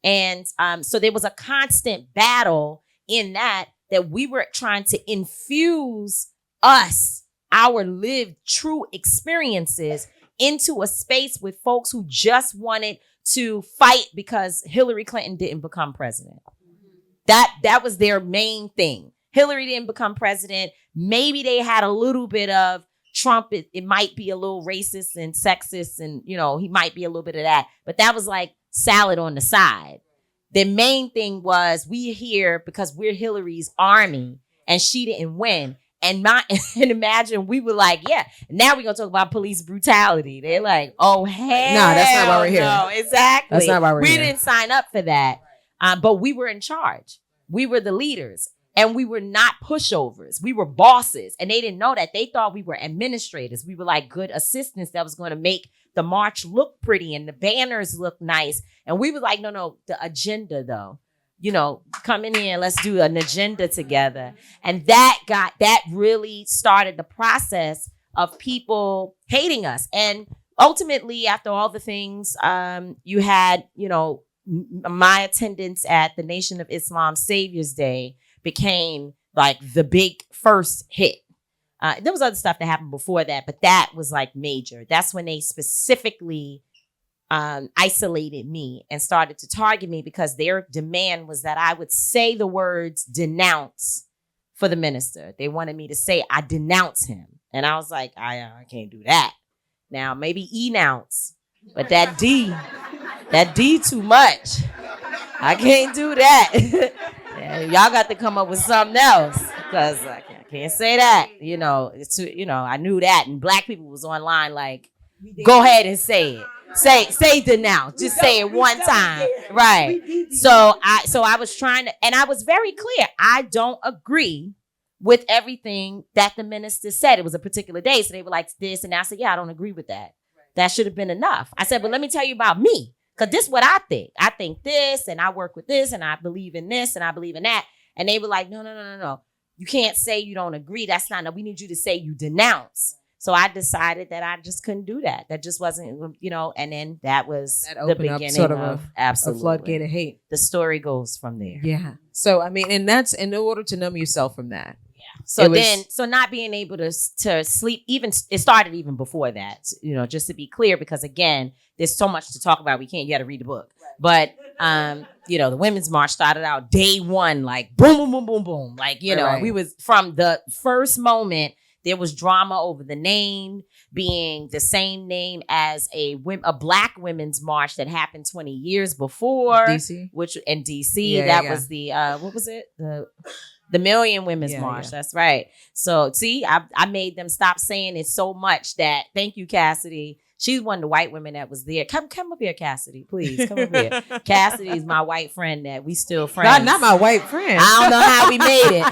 And so there was a constant battle in that we were trying to infuse our lived true experiences into a space with folks who just wanted to fight because Hillary Clinton didn't become president. That was their main thing. Hillary didn't become president. Maybe they had a little bit of Trump. It might be a little racist and sexist, and he might be a little bit of that. But that was like salad on the side. The main thing was we're here because we're Hillary's army, and she didn't win. And imagine we were like, yeah, now we're gonna talk about police brutality. They're like, oh hell, no, that's not why we're here. No, exactly. That's not why we're here. We didn't sign up for that, but we were in charge. We were the leaders, and we were not pushovers. We were bosses, and they didn't know that. They thought we were administrators. We were like good assistants that was going to make the march look pretty and the banners look nice. And we were like, no, the agenda though. Come in here and let's do an agenda together. And that really started the process of people hating us. And ultimately, after all the things, you had, my attendance at the Nation of Islam Saviors Day became like the big first hit. There was other stuff that happened before that, but that was like major. That's when they specifically isolated me and started to target me because their demand was that I would say the words denounce for the minister. They wanted me to say, I denounce him. And I was like, I can't do that. Now, maybe enounce, but that D too much. I can't do that. Y'all got to come up with something else because I can't say that. It's I knew that. And black people was online like, go ahead and say it. Say denounce. Just say it one time. Right. So I was trying to, and I was very clear. I don't agree with everything that the minister said. It was a particular day. So they were like this. And I said, yeah, I don't agree with that. That should have been enough. I said, but let me tell you about me. Because this is what I think. I think this, and I work with this, and I believe in this, and I believe in that. And they were like, no. You can't say you don't agree. That's not enough. We need you to say you denounce. So I decided that I just couldn't do that. That just wasn't, and then that was the beginning sort of a floodgate of hate. The story goes from there. Yeah. So, and that's in order to numb yourself from that. Yeah. So not being able to sleep, it started even before that, just to be clear, because again, there's so much to talk about. You got to read the book. Right. But, the Women's March started out day one, like boom, boom, boom, boom, boom. Like, right. We was from the first moment. There was drama over the name being the same name as a Black Women's March that happened 20 years before. DC? Which in DC, was the, what was it? The Million Women's March. Yeah. That's right. So see, I made them stop saying it so much that, thank you, Cassidy. She's one of the white women that was there. Come up here, Cassidy. Please come up here. Cassidy is my white friend that we still friends. Not my white friend. I don't know how we made it.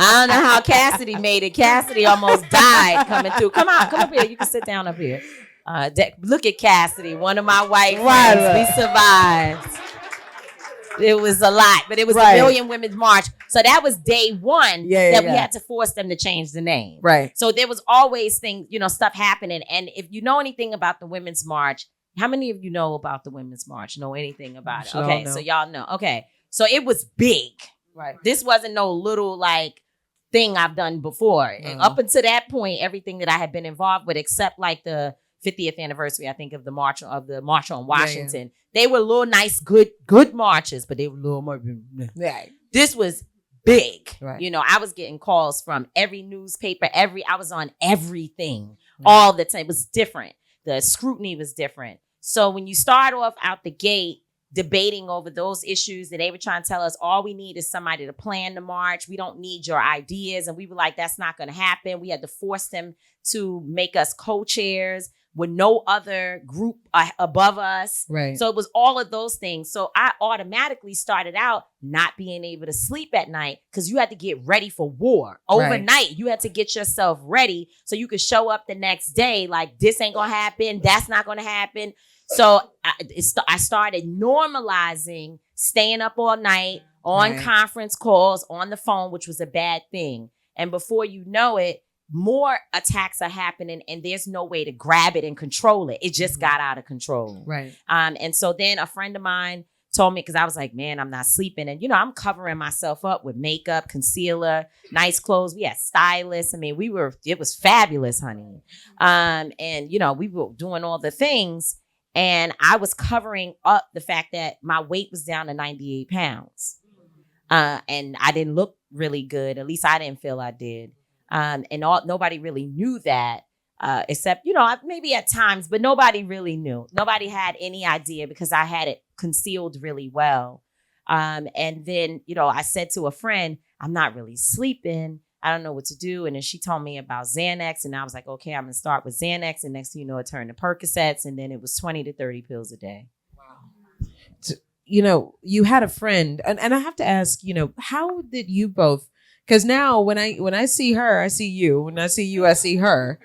I don't know how Cassidy made it. Cassidy almost died coming through. Come up here. You can sit down up here. Look at Cassidy, one of my white friends. We survived. It was a lot, but it was the Million Women's March. So that was day one we had to force them to change the name. Right. So there was always things, stuff happening. And if you know anything about the Women's March, how many of you know about the Women's March? Know anything about it? Okay, so y'all know. Okay, so it was big. Right. This wasn't no little thing I've done before. And up until that point, everything that I had been involved with, except the 50th anniversary, I think, of the March on Washington. Yeah. They were little nice, good marches, but they were a little more. Right. This was big. Right. I was getting calls from every newspaper, I was on everything all the time. It was different. The scrutiny was different. So when you start off out the gate debating over those issues, that they were trying to tell us all we need is somebody to plan the march. We don't need your ideas. And we were like, that's not going to happen. We had to force them to make us co-chairs with no other group above us. Right. So it was all of those things. So I automatically started out not being able to sleep at night because you had to get ready for war. Overnight, right. You had to get yourself ready so you could show up the next day like, this ain't going to happen. That's not going to happen. So I started normalizing staying up all night on conference calls, on the phone, which was a bad thing. And before you know it, more attacks are happening and there's no way to grab it and control it. It just got out of control. Right. And so then a friend of mine told me, because I was like, man, I'm not sleeping. And, I'm covering myself up with makeup, concealer, nice clothes. We had stylists. I mean, it was fabulous, honey. And, we were doing all the things. And I was covering up the fact that my weight was down to 98 pounds. And I didn't look really good. At least I didn't feel I did. And nobody really knew that, except, maybe at times, but nobody really knew. Nobody had any idea because I had it concealed really well. And then, I said to a friend, I'm not really sleeping. I don't know what to do. And then she told me about Xanax. And I was like, okay, I'm going to start with Xanax. And next thing you know, it turned to Percocets. And then it was 20 to 30 pills a day. You had a friend. And I have to ask, how did you both? Because now when I see her, I see you. When I see you, I see her.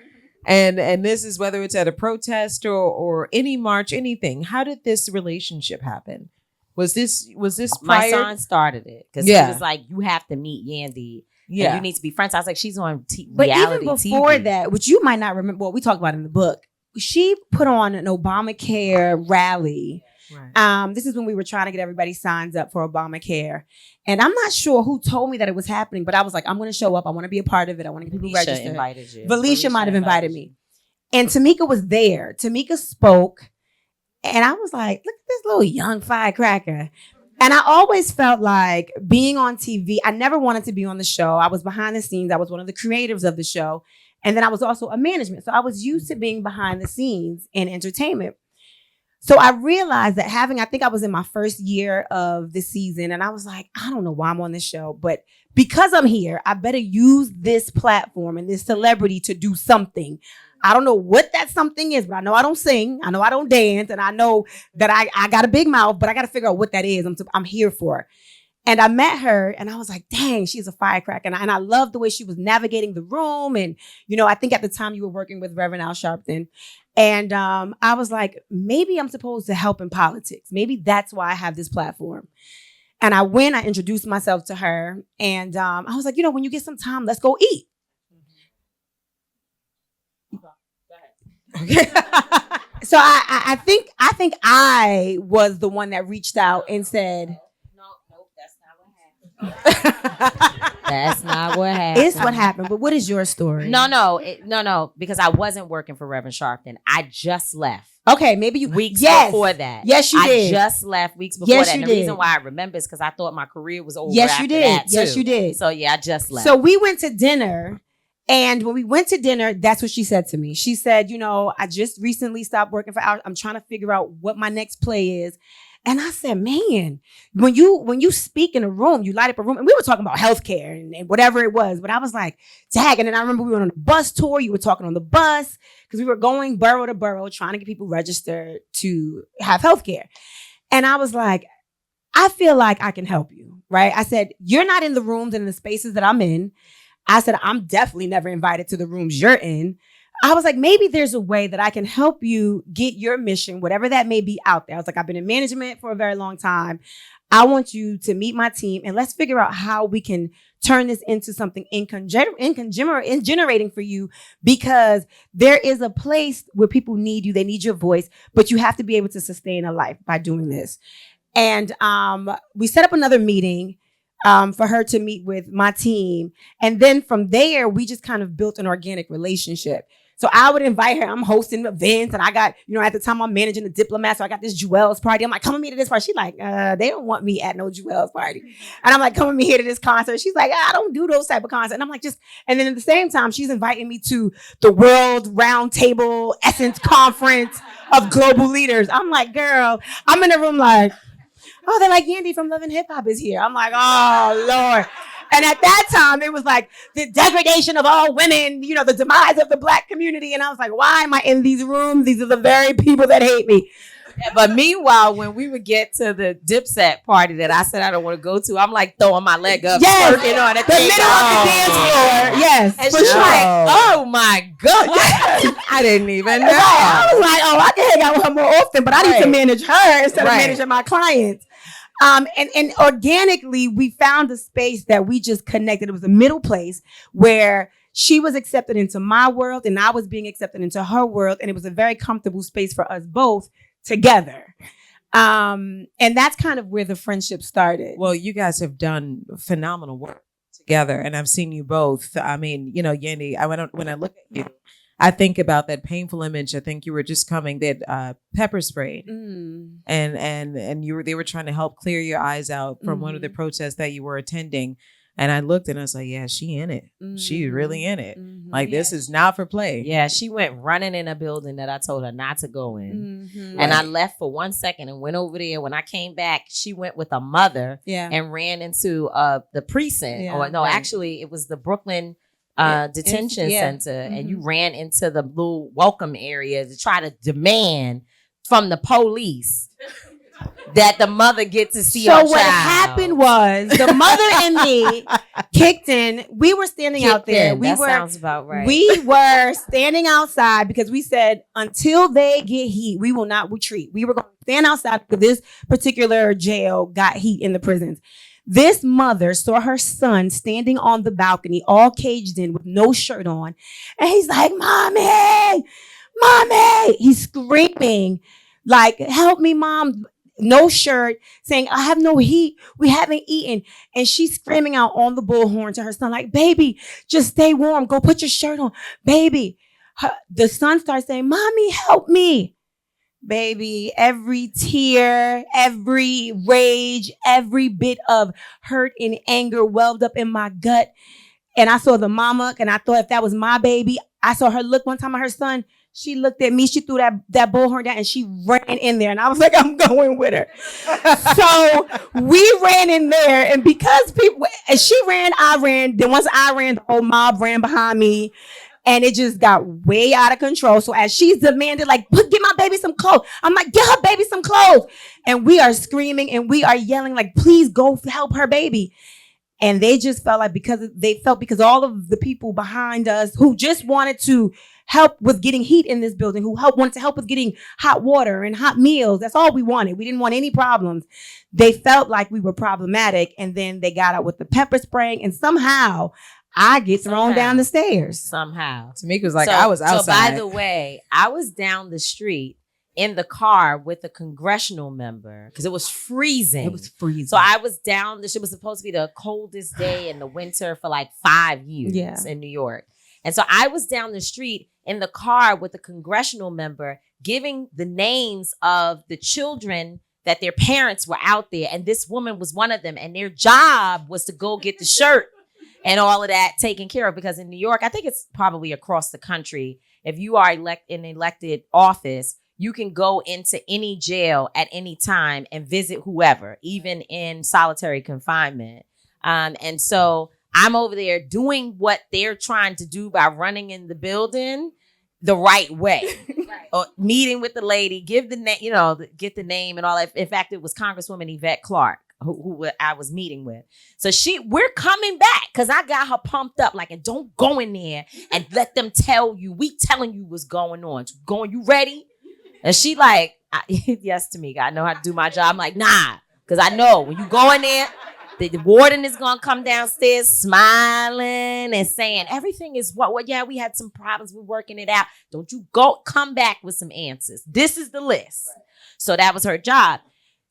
And this is whether it's at a protest or any march, anything. How did this relationship happen? Was this prior? My son started it because he was like, you have to meet Yandy. Yeah. And you need to be friends. I was like, she's on but reality even before TV. that, which you might not remember, we talk about in the book, she put on an Obamacare rally. Right. This is when we were trying to get everybody signs up for Obamacare. And I'm not sure who told me that it was happening, but I was like, I'm going to show up. I want to be a part of it. I want to get people registered. Invited you. Felicia might have invited me. And Tamika was there. Tamika spoke. And I was like, look at this little young firecracker. And I always felt like being on TV, I never wanted to be on the show. I was behind the scenes. I was one of the creatives of the show. And then I was also a management. So I was used to being behind the scenes in entertainment. So I realized that I think I was in my first year of the season. And I was like, I don't know why I'm on this show. But because I'm here, I better use this platform and this celebrity to do something. I don't know what that something is, but I know I don't sing. I know I don't dance. And I know that I got a big mouth, but I got to figure out what that is. I'm here for it. And I met her and I was like, dang, she's a firecracker. And I loved the way she was navigating the room. And, I think at the time you were working with Reverend Al Sharpton. And I was like, maybe I'm supposed to help in politics. Maybe that's why I have this platform. And I introduced myself to her. And I was like, when you get some time, let's go eat. Okay. So I think I was the one that reached out and said, "No, that's not what happened." That's not what happened. It's what happened. But what is your story? No, because I wasn't working for Reverend Sharpton. I just left. Okay, maybe you weeks before that. Yes, you did. I just left weeks before that. And the reason why I remember is because I thought my career was over. Yes, you did. That too. Yes, you did. So yeah, I just left. So we went to dinner. And when we went to dinner, that's what she said to me. She said, I just recently stopped working for Al. I'm trying to figure out what my next play is. And I said, man, when you speak in a room, you light up a room. And we were talking about healthcare and whatever it was. But I was like, tag. And then I remember we went on a bus tour. You were talking on the bus because we were going borough to borough trying to get people registered to have healthcare. And I was like, I feel like I can help you, right? I said, you're not in the rooms and in the spaces that I'm in. I said, I'm definitely never invited to the rooms you're in. I was like, maybe there's a way that I can help you get your mission, whatever that may be, out there. I was like, I've been in management for a very long time. I want you to meet my team and let's figure out how we can turn this into something ingenerating for you, because there is a place where people need you. They need your voice, but you have to be able to sustain a life by doing this. And we set up another meeting for her to meet with my team. And then from there, we just kind of built an organic relationship. So I would invite her. I'm hosting events and I got, at the time I'm managing the Diplomat. So I got this Jewel's party. I'm like, come with me to this party. She's like, they don't want me at no Jewel's party. And I'm like, come with me here to this concert. She's like, I don't do those type of concerts. And I'm like, and then at the same time, she's inviting me to the World Roundtable Essence Conference of Global Leaders. I'm like, girl, I'm in the room like, oh, they're like, Yandy from Love and Hip Hop is here. I'm like, oh, Lord. And at that time, it was like the degradation of all women, the demise of the Black community. And I was like, why am I in these rooms? These are the very people that hate me. Yeah, but meanwhile, when we would get to the Dipset party that I said I don't want to go to, I'm like throwing my leg up, working on it. The middle of the dance floor. Yes. And she's like, oh my God. I didn't even know. I was like, I can hang out with her more often, but I need to manage her instead of managing my clients. And organically, we found a space that we just connected. It was a middle place where she was accepted into my world and I was being accepted into her world. And it was a very comfortable space for us both together. And that's kind of where the friendship started. Well, you guys have done phenomenal work together and I've seen you both. I mean, Yandy, when I look at you, I think about that painful image. I think you were just coming that pepper sprayed, and they were trying to help clear your eyes out from one of the protests that you were attending. And I looked and I was like, yeah, she in it. She's really in it. Like, this is not for play. Yeah, she went running in a building that I told her not to go in. And I left for 1 second and went over there. When I came back, she went with a mother and ran into the precinct. Or no, actually, it was the Brooklyn detention center. And you ran into the little welcome area to try to demand from the police that the mother get to see her child. So what happened was the mother and me kicked in. We were standing out there. Sounds about right. We were standing outside because we said until they get heat, we will not retreat. We were going to stand outside because this particular jail got heat in the prisons. This mother saw her son standing on the balcony, all caged in with no shirt on. And he's like, Mommy, Mommy. He's screaming like, help me, Mom. No shirt, saying, I have no heat. We haven't eaten. And she's screaming out on the bullhorn to her son, like, baby, just stay warm. Go put your shirt on. Baby. The son starts saying, Mommy, help me. Baby, every tear, every rage, every bit of hurt and anger welled up in my gut. And I saw the mama, and I thought if that was my baby, I saw her look one time at her son. She looked at me, she threw that bullhorn down, and she ran in there. And I was like, I'm going with her. So we ran in there, and because as she ran, I ran. Then once I ran, the whole mob ran behind me. And it just got way out of control. So as she's demanded, like, get my baby some clothes. I'm like, get her baby some clothes. And we are screaming and we are yelling, like, please go help her baby. And they just felt like because all of the people behind us who just wanted to help with getting heat in this building, wanted to help with getting hot water and hot meals. That's all we wanted. We didn't want any problems. They felt like we were problematic. And then they got out with the pepper spraying, and somehow I get thrown down the stairs. Somehow. Tamika was like, I was outside. So by the way, I was down the street in the car with a congressional member because it was freezing. It was freezing. So I was down. It was supposed to be the coldest day in the winter for like 5 years in New York. And so I was down the street in the car with a congressional member giving the names of the children that their parents were out there. And this woman was one of them. And their job was to go get the shirt and all of that taken care of. Because in New York, I think it's probably across the country, if you are in elected office, you can go into any jail at any time and visit whoever, even in solitary confinement. And so I'm over there doing what they're trying to do by running in the building the right way. Or meeting with the lady, give the name, get the name and all that. In fact, it was Congresswoman Yvette Clarke who I was meeting with. So we're coming back because I got her pumped up, like, and don't go in there and let them tell you. We telling you what's going on. You ready? And she like, yes, Tamika, I know how to do my job. I'm like, nah, because I know when you go in there, the warden is going to come downstairs smiling and saying, everything is yeah, we had some problems. We're working it out. Don't you come back with some answers. This is the list. Right. So that was her job.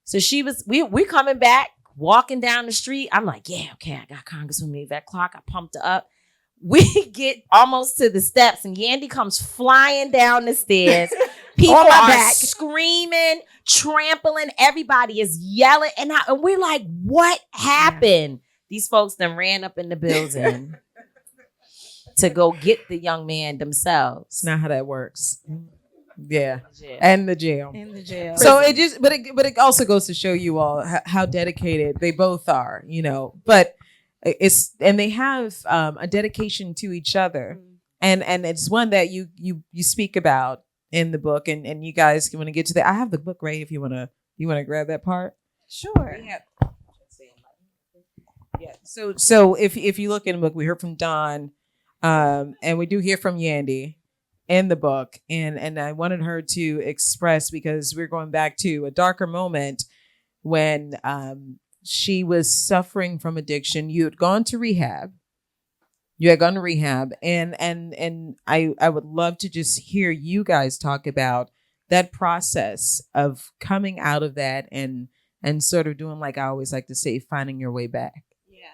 So we coming back, walking down the street. I'm like, yeah, okay, I got Congresswoman Yvette Clarke. I pumped her up. We get almost to the steps and Yandy comes flying down the stairs. People are screaming, trampling. Everybody is yelling. And we're like, what happened? These folks then ran up in the building to go get the young man themselves. It's not how that works. Yeah. And the jail. So it just, but it also goes to show you all how dedicated they both are, but and they have a dedication to each other. And it's one that you speak about in the book, and you guys want to get to that. I have the book right if you want to grab that part. Sure. Yeah. So if you look in the book, we heard from Dawn, and we do hear from Yandy in the book, and I wanted her to express, because we're going back to a darker moment when she was suffering from addiction. You had gone to rehab. And I would love to just hear you guys talk about that process of coming out of that and sort of doing, like I always like to say, finding your way back. Yeah.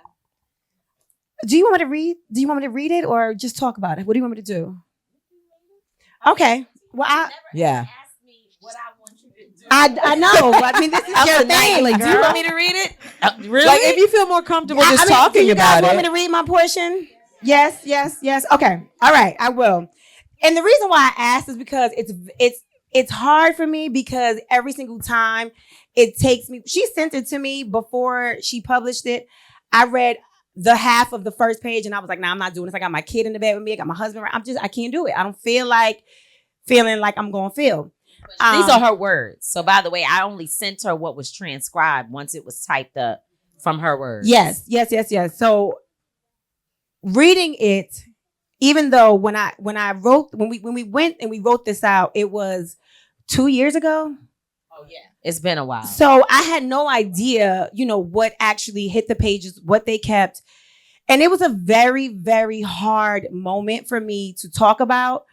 Do you want me to read? Do you want me to read it or just talk about it? What do you want me to do? Okay. Well, Yeah. I know. I mean, this is your thing. Like, do you girl. want me to read it? Really? Like, if you feel more comfortable just do talking you guys about want it. me to read my portion? Yes. Okay. All right. I will. And the reason why I asked is because it's hard for me because every single time it takes me. She sent it to me before she published it. I read the half of the first page and I was like, nah, I'm not doing this. I got my kid in the bed with me. I got my husband. I can't do it. I don't feel like feeling like I'm going to feel. These are her words. So, by the way, I only sent her what was transcribed once it was typed up from her words. Yes. So, reading it, even though when we went and we wrote this out, it was 2 years ago. Oh yeah, it's been a while. So I had no idea, what actually hit the pages, what they kept, and it was a very, very hard moment for me to talk about.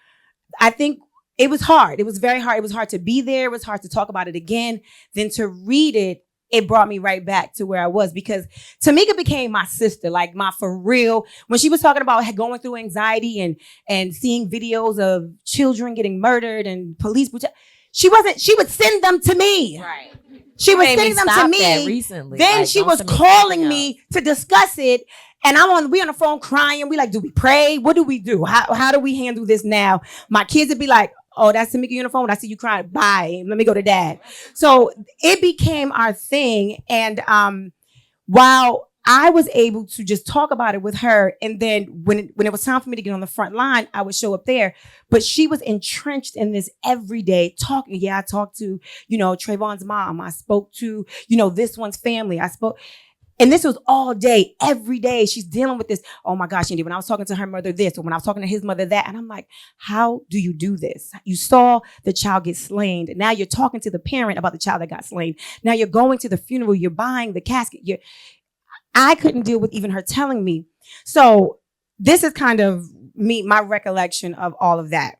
I think. It was hard. It was very hard. It was hard to be there. It was hard to talk about it again. Then to read it, it brought me right back to where I was because Tamika became my sister, like my for real. When she was talking about going through anxiety and seeing videos of children getting murdered and police brutality, she would send them to me. Right. She was sending them to me. Recently. Then like, she was calling me to discuss it. And we on the phone crying. We like, do we pray? What do we do? How do we handle this now? My kids would be like, oh, that's Tamika uniform. When I see you crying, bye. Let me go to dad. So it became our thing. And while I was able to just talk about it with her, and then when it was time for me to get on the front line, I would show up there. But she was entrenched in this every day talking. Yeah, I talked to, Trayvon's mom. I spoke to, this one's family. And this was all day, every day. She's dealing with this. Oh my gosh, Indy, when I was talking to her mother this, or when I was talking to his mother that. And I'm like, how do you do this? You saw the child get slain. Now you're talking to the parent about the child that got slain. Now you're going to the funeral. You're buying the casket. I couldn't deal with even her telling me. So this is kind of my recollection of all of that.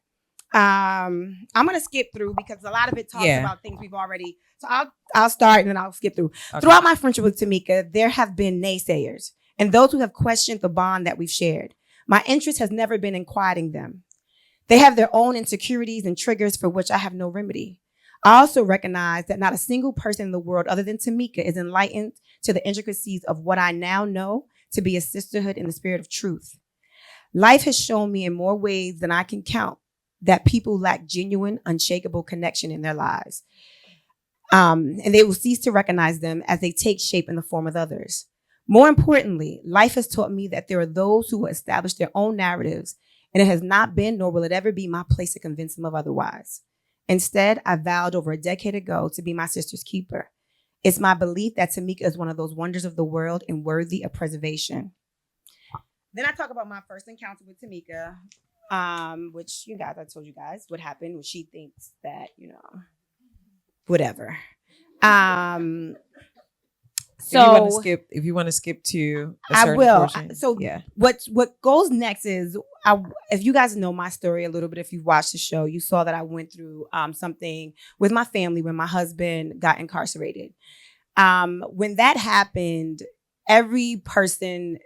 I'm going to skip through because a lot of it talks about things we've already. So I'll start and then I'll skip through. Okay. Throughout my friendship with Tamika, there have been naysayers and those who have questioned the bond that we've shared. My interest has never been in quieting them. They have their own insecurities and triggers for which I have no remedy. I also recognize that not a single person in the world other than Tamika is enlightened to the intricacies of what I now know to be a sisterhood in the spirit of truth. Life has shown me in more ways than I can count that people lack genuine, unshakable connection in their lives. And they will cease to recognize them as they take shape in the form of others. More importantly, life has taught me that there are those who will establish their own narratives, and it has not been, nor will it ever be, my place to convince them of otherwise. Instead, I vowed over a decade ago to be my sister's keeper. It's my belief that Tamika is one of those wonders of the world and worthy of preservation. Then I talk about my first encounter with Tamika, which I told you guys what happened when she thinks that, whatever. So if you want to skip to a certain I will. Portion, so what goes next is if you guys know my story a little bit, if you've watched the show, you saw that I went through something with my family when my husband got incarcerated. When that happened, every person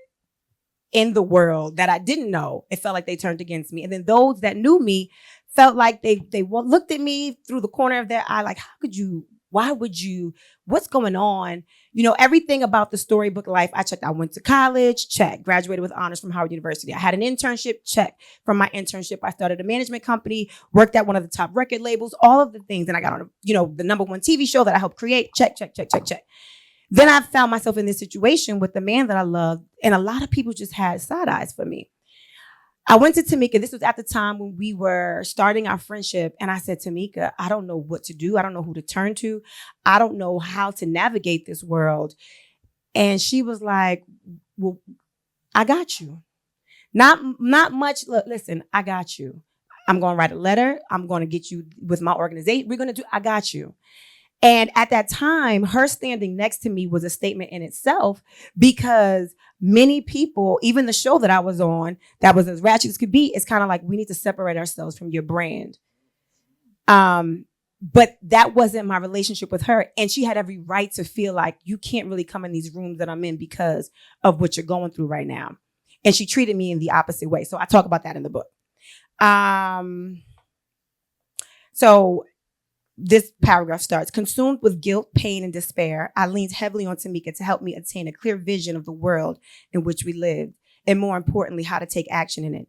in the world that I didn't know, it felt like they turned against me. And then those that knew me felt like they looked at me through the corner of their eye, like, how could you, why would you, what's going on? Everything about the storybook life, I checked. I went to college, check. Graduated with honors from Howard University. I had an internship, check. From my internship, I started a management company, worked at one of the top record labels, all of the things. And I got on, the #1 TV show that I helped create, check. Then I found myself in this situation with the man that I loved, and a lot of people just had side eyes for me. I went to Tamika. This was at the time when we were starting our friendship. And I said, Tamika, I don't know what to do. I don't know who to turn to. I don't know how to navigate this world. And she was like, well, I got you. Not much. Look, listen, I got you. I'm going to write a letter. I'm going to get you with my organization. I got you. And at that time, her standing next to me was a statement in itself, because many people, even the show that I was on, that was as ratchet as could be, it's kind of like, we need to separate ourselves from your brand. But that wasn't my relationship with her. And she had every right to feel like, you can't really come in these rooms that I'm in because of what you're going through right now. And she treated me in the opposite way. So I talk about that in the book. So this paragraph starts, consumed with guilt, pain, and despair, I leaned heavily on Tamika to help me attain a clear vision of the world in which we lived, and more importantly, how to take action in it.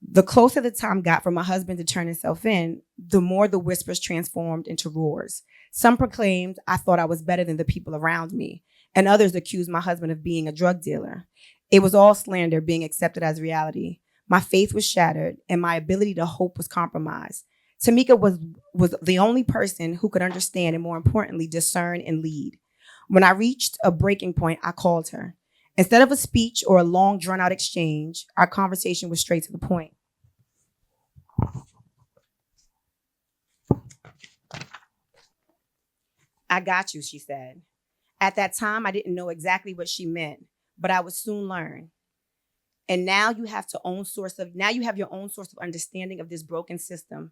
The closer the time got for my husband to turn himself in, the more the whispers transformed into roars. Some proclaimed I thought I was better than the people around me, and others accused my husband of being a drug dealer. It was all slander being accepted as reality. My faith was shattered, and my ability to hope was compromised. Tamika was the only person who could understand and, more importantly, discern and lead. When I reached a breaking point, I called her. Instead of a speech or a long, drawn-out exchange, our conversation was straight to the point. I got you, she said. At that time, I didn't know exactly what she meant, but I would soon learn. And now you have your own source of understanding of this broken system.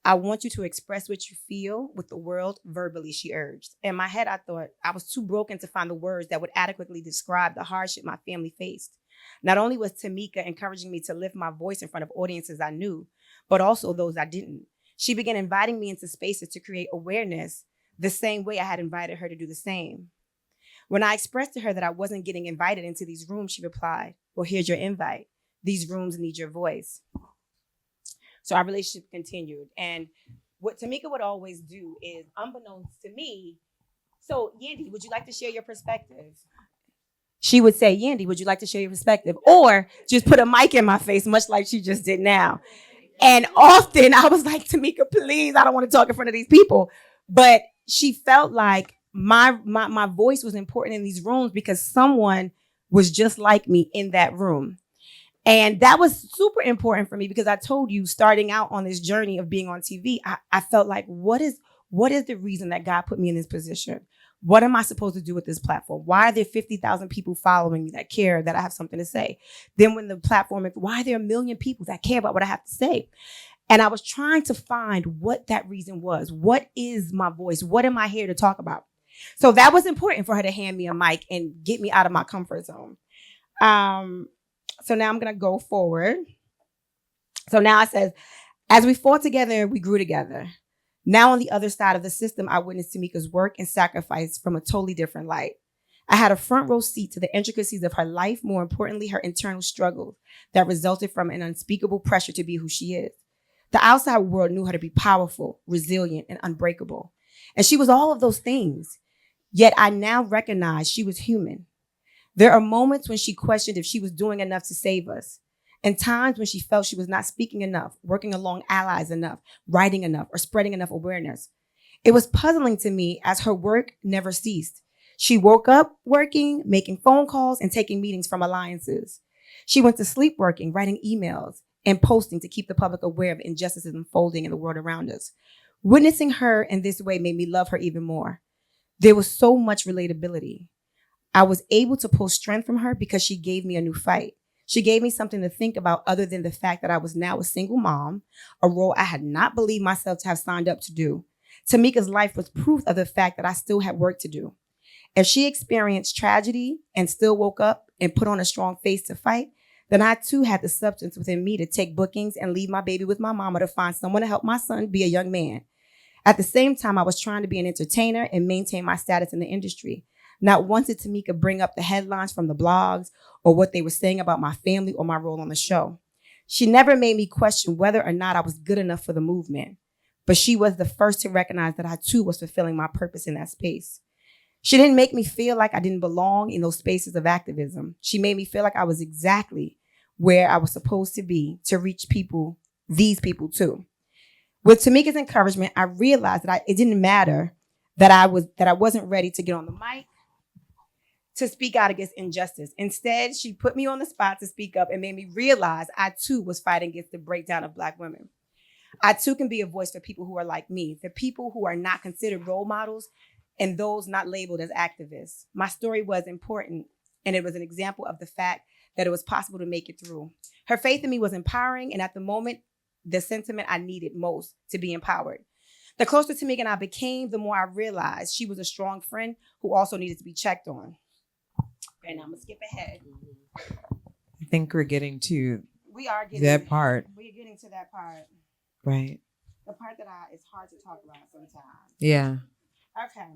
I want you to express what you feel with the world verbally, she urged. In my head, I thought I was too broken to find the words that would adequately describe the hardship my family faced. Not only was Tamika encouraging me to lift my voice in front of audiences I knew, but also those I didn't. She began inviting me into spaces to create awareness the same way I had invited her to do the same. When I expressed to her that I wasn't getting invited into these rooms, she replied, well, here's your invite. These rooms need your voice. So our relationship continued. And what Tamika would always do is, unbeknownst to me, so Yandy, would you like to share your perspective? She would say, Yandy, would you like to share your perspective? Or just put a mic in my face, much like she just did now. And often I was like, Tamika, please, I don't want to talk in front of these people. But she felt like my voice was important in these rooms because someone was just like me in that room. And that was super important for me because I told you, starting out on this journey of being on TV, I felt like, what is the reason that God put me in this position? What am I supposed to do with this platform? Why are there 50,000 people following me that care that I have something to say? Then when the platform, why are there 1 million people that care about what I have to say? And I was trying to find what that reason was. What is my voice? What am I here to talk about? So that was important for her to hand me a mic and get me out of my comfort zone. So now I'm going to go forward. So now it says, as we fought together, we grew together. Now on the other side of the system, I witnessed Tamika's work and sacrifice from a totally different light. I had a front row seat to the intricacies of her life, more importantly, her internal struggles that resulted from an unspeakable pressure to be who she is. The outside world knew her to be powerful, resilient, and unbreakable. And she was all of those things. Yet I now recognize she was human. There are moments when she questioned if she was doing enough to save us, and times when she felt she was not speaking enough, working along allies enough, writing enough, or spreading enough awareness. It was puzzling to me as her work never ceased. She woke up working, making phone calls, and taking meetings from alliances. She went to sleep working, writing emails, and posting to keep the public aware of injustices unfolding in the world around us. Witnessing her in this way made me love her even more. There was so much relatability. I was able to pull strength from her because she gave me a new fight. She gave me something to think about other than the fact that I was now a single mom, a role I had not believed myself to have signed up to do. Tamika's life was proof of the fact that I still had work to do. If she experienced tragedy and still woke up and put on a strong face to fight, then I too had the substance within me to take bookings and leave my baby with my mama to find someone to help my son be a young man. At the same time, I was trying to be an entertainer and maintain my status in the industry. Not once did Tamika bring up the headlines from the blogs or what they were saying about my family or my role on the show. She never made me question whether or not I was good enough for the movement, but she was the first to recognize that I too was fulfilling my purpose in that space. She didn't make me feel like I didn't belong in those spaces of activism. She made me feel like I was exactly where I was supposed to be to reach people, these people too. With Tamika's encouragement, I realized that it didn't matter that I wasn't ready to get on the mic to speak out against injustice. Instead, she put me on the spot to speak up and made me realize I too was fighting against the breakdown of Black women. I too can be a voice for people who are like me, the people who are not considered role models and those not labeled as activists. My story was important, and it was an example of the fact that it was possible to make it through. Her faith in me was empowering, and at the moment, the sentiment I needed most to be empowered. The closer Tamika and I became, the more I realized she was a strong friend who also needed to be checked on. And I'm gonna skip ahead. I think we're getting to We are getting that part. We're getting to that part. Right. the part that it's hard to talk about sometimes. Yeah. Okay.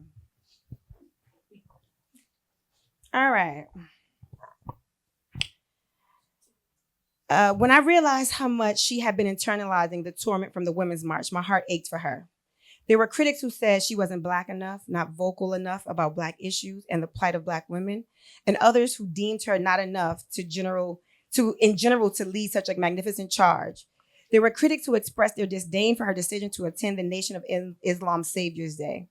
All right. When I realized how much she had been internalizing the torment from the Women's March, my heart ached for her. There were critics who said she wasn't Black enough, not vocal enough about Black issues and the plight of Black women, and others who deemed her not enough in general to lead such a magnificent charge. There were critics who expressed their disdain for her decision to attend the Nation of Islam's Savior's Day.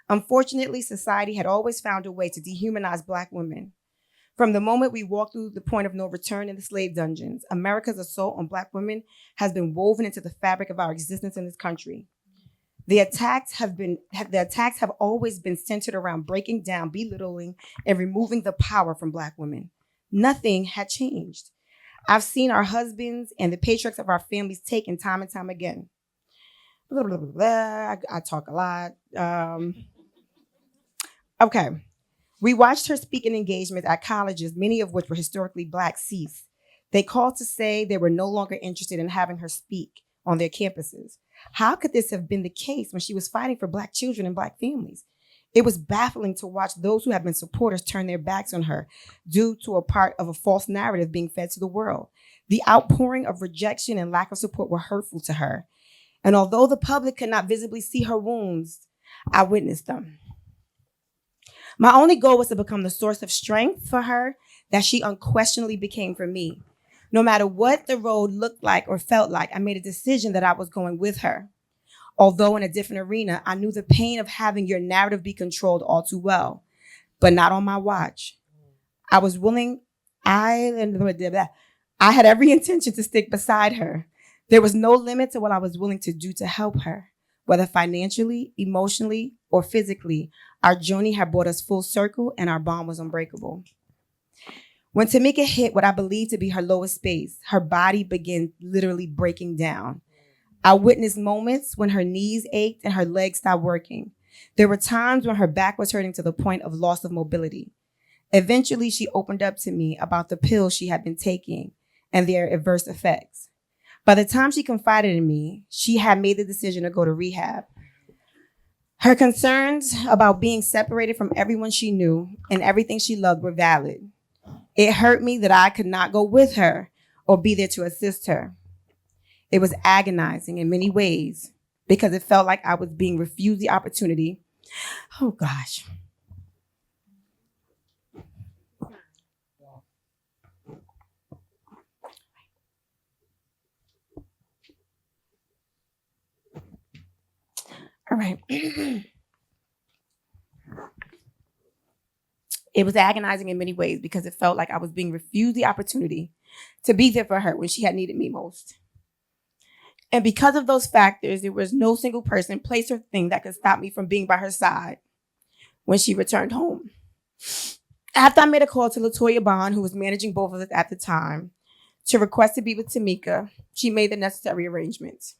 Unfortunately, society had always found a way to dehumanize Black women. From the moment we walked through the point of no return in the slave dungeons, America's assault on Black women has been woven into the fabric of our existence in this country. The attacks have always been centered around breaking down, belittling, and removing the power from Black women. Nothing had changed. I've seen our husbands and the patriarchs of our families taken time and time again. Blah, blah, blah, blah. I talk a lot. Okay. We watched her speaking engagements at colleges, many of which were historically Black, cease. They called to say they were no longer interested in having her speak on their campuses. How could this have been the case when she was fighting for Black children and Black families? It was baffling to watch those who have been supporters turn their backs on her due to a part of a false narrative being fed to the world. The outpouring of rejection and lack of support were hurtful to her. And although the public could not visibly see her wounds, I witnessed them. My only goal was to become the source of strength for her that she unquestionably became for me. No matter what the road looked like or felt like, I made a decision that I was going with her. Although in a different arena, I knew the pain of having your narrative be controlled all too well, but not on my watch. I had every intention to stick beside her. There was no limit to what I was willing to do to help her, whether financially, emotionally, or physically. Our journey had brought us full circle and our bond was unbreakable. When Tamika hit what I believed to be her lowest space, her body began literally breaking down. I witnessed moments when her knees ached and her legs stopped working. There were times when her back was hurting to the point of loss of mobility. Eventually, she opened up to me about the pills she had been taking and their adverse effects. By the time she confided in me, she had made the decision to go to rehab. Her concerns about being separated from everyone she knew and everything she loved were valid. It hurt me that I could not go with her or be there to assist her. It was agonizing in many ways because it felt like I was being refused the opportunity. Oh gosh. All right. It was agonizing in many ways because it felt like I was being refused the opportunity to be there for her when she had needed me most. And because of those factors, there was no single person, place, or thing that could stop me from being by her side when she returned home. After I made a call to Latoya Bond, who was managing both of us at the time, to request to be with Tamika, she made the necessary arrangements.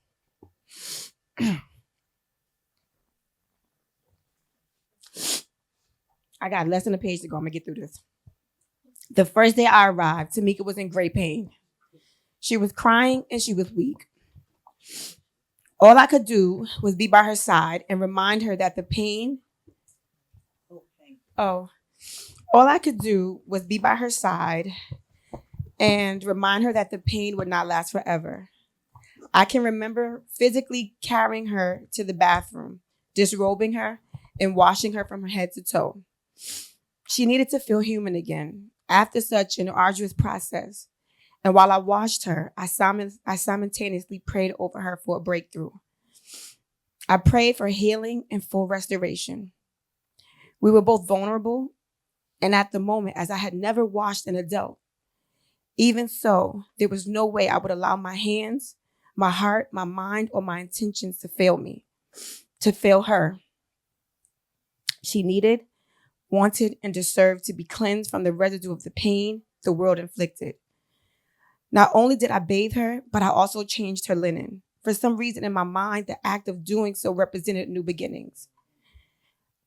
I got less than a page to go. I'm going to get through this. The first day I arrived, Tamika was in great pain. She was crying and she was weak. All I could do was be by her side and remind her that the pain... All I could do was be by her side and remind her that the pain would not last forever. I can remember physically carrying her to the bathroom, disrobing her, and washing her from her head to toe. She needed to feel human again after such an arduous process. And while I watched her, I simultaneously prayed over her for a breakthrough. I prayed for healing and full restoration. We were both vulnerable, and at the moment, as I had never watched an adult. Even so, there was no way I would allow my hands, my heart, my mind, or my intentions to fail me, to fail her. She needed, wanted, and deserved to be cleansed from the residue of the pain the world inflicted. Not only did I bathe her, but I also changed her linen. For some reason in my mind, the act of doing so represented new beginnings.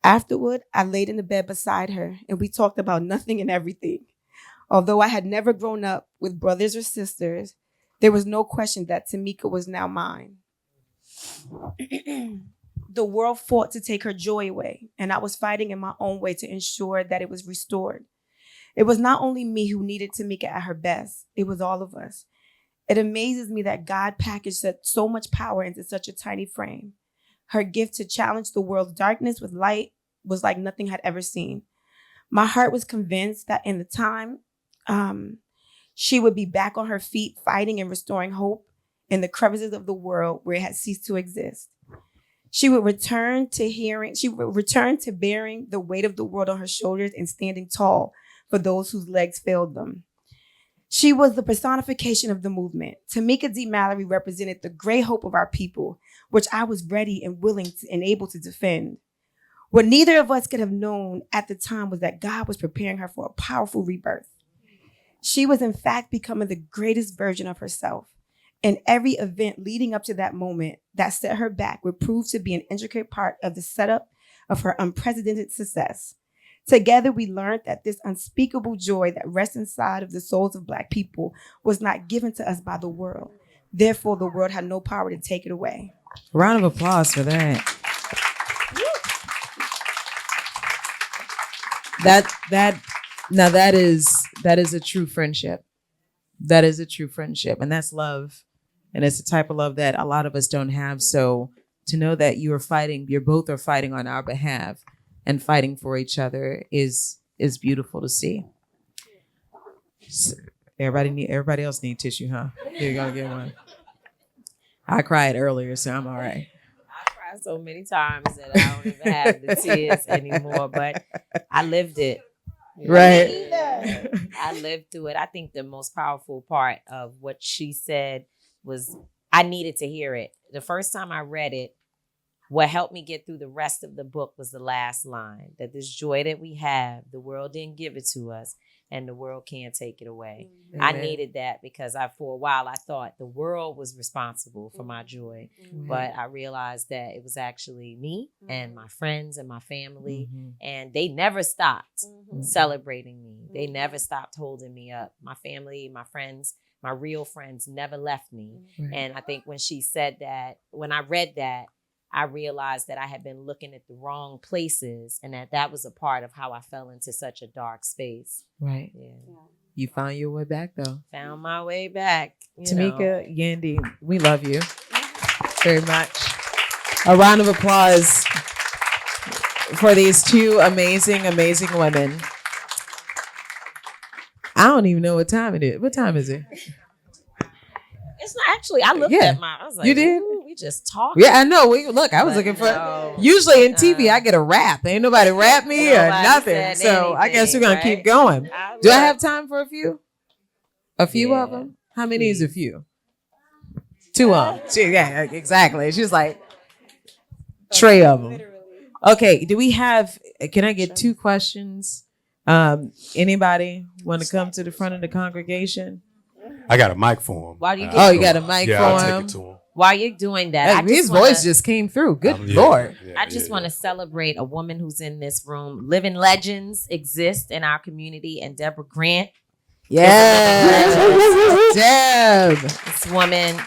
Afterward, I laid in the bed beside her and we talked about nothing and everything. Although I had never grown up with brothers or sisters, there was no question that Tamika was now mine. The world fought to take her joy away, and I was fighting in my own way to ensure that it was restored. It was not only me who needed Tamika at her best, it was all of us. It amazes me that God packaged so much power into such a tiny frame. Her gift to challenge the world's darkness with light was like nothing I'd ever seen. My heart was convinced that in the time, she would be back on her feet, fighting and restoring hope in the crevices of the world where it had ceased to exist. She would return to bearing the weight of the world on her shoulders and standing tall for those whose legs failed them. She was the personification of the movement. Tamika D. Mallory represented the great hope of our people, which I was ready and willing and able to defend. What neither of us could have known at the time was that God was preparing her for a powerful rebirth. She was in fact becoming the greatest version of herself. And every event leading up to that moment that set her back would prove to be an intricate part of the setup of her unprecedented success. Together, we learned that this unspeakable joy that rests inside of the souls of Black people was not given to us by the world. Therefore, the world had no power to take it away. Round of applause for that. That is a true friendship. That is a true friendship, and that's love. And it's the type of love that a lot of us don't have. So to know that you're both are fighting on our behalf and fighting for each other is beautiful to see. So everybody else need tissue, huh? You're gonna get one. I cried earlier, so I'm all right. I cried so many times that I don't even have the tears anymore, but I lived it. Right. I lived through it. I think the most powerful part of what she said was I needed to hear it. The first time I read it, what helped me get through the rest of the book was the last line, that this joy that we have, the world didn't give it to us, and the world can't take it away. Mm-hmm. I needed that because for a while I thought the world was responsible for my joy, but I realized that it was actually me and my friends and my family, and they never stopped celebrating me. They never stopped holding me up. My family, my friends, my real friends never left me. And I think when she said that, when I read that, I realized that I had been looking at the wrong places and that was a part of how I fell into such a dark space. Right. Yeah. You found your way back, though. Found my way back. Tamika, Yandy, we love you very much. A round of applause for these two amazing, amazing women. I don't even know what time it is. What time is it? It's not actually. I looked at I was like, you did? We just talking. Yeah, I know. I was looking for. Usually in TV, I get a rap. Ain't nobody rap me or nothing. So I guess we're gonna keep going. Do I have time for a few? A few of them? How many is a few? Two of them. Yeah, exactly. She's like tray of them. Okay. Do we have? Can I get 2 questions? Anybody want to come to the front of the congregation? I got a mic for him. You got a mic for him? I'll take it to him. While you're doing that, his voice just came through. Good Lord. I just want to celebrate a woman who's in this room. Living legends exist in our community, and Deborah Grant. Yes. Deb. This woman,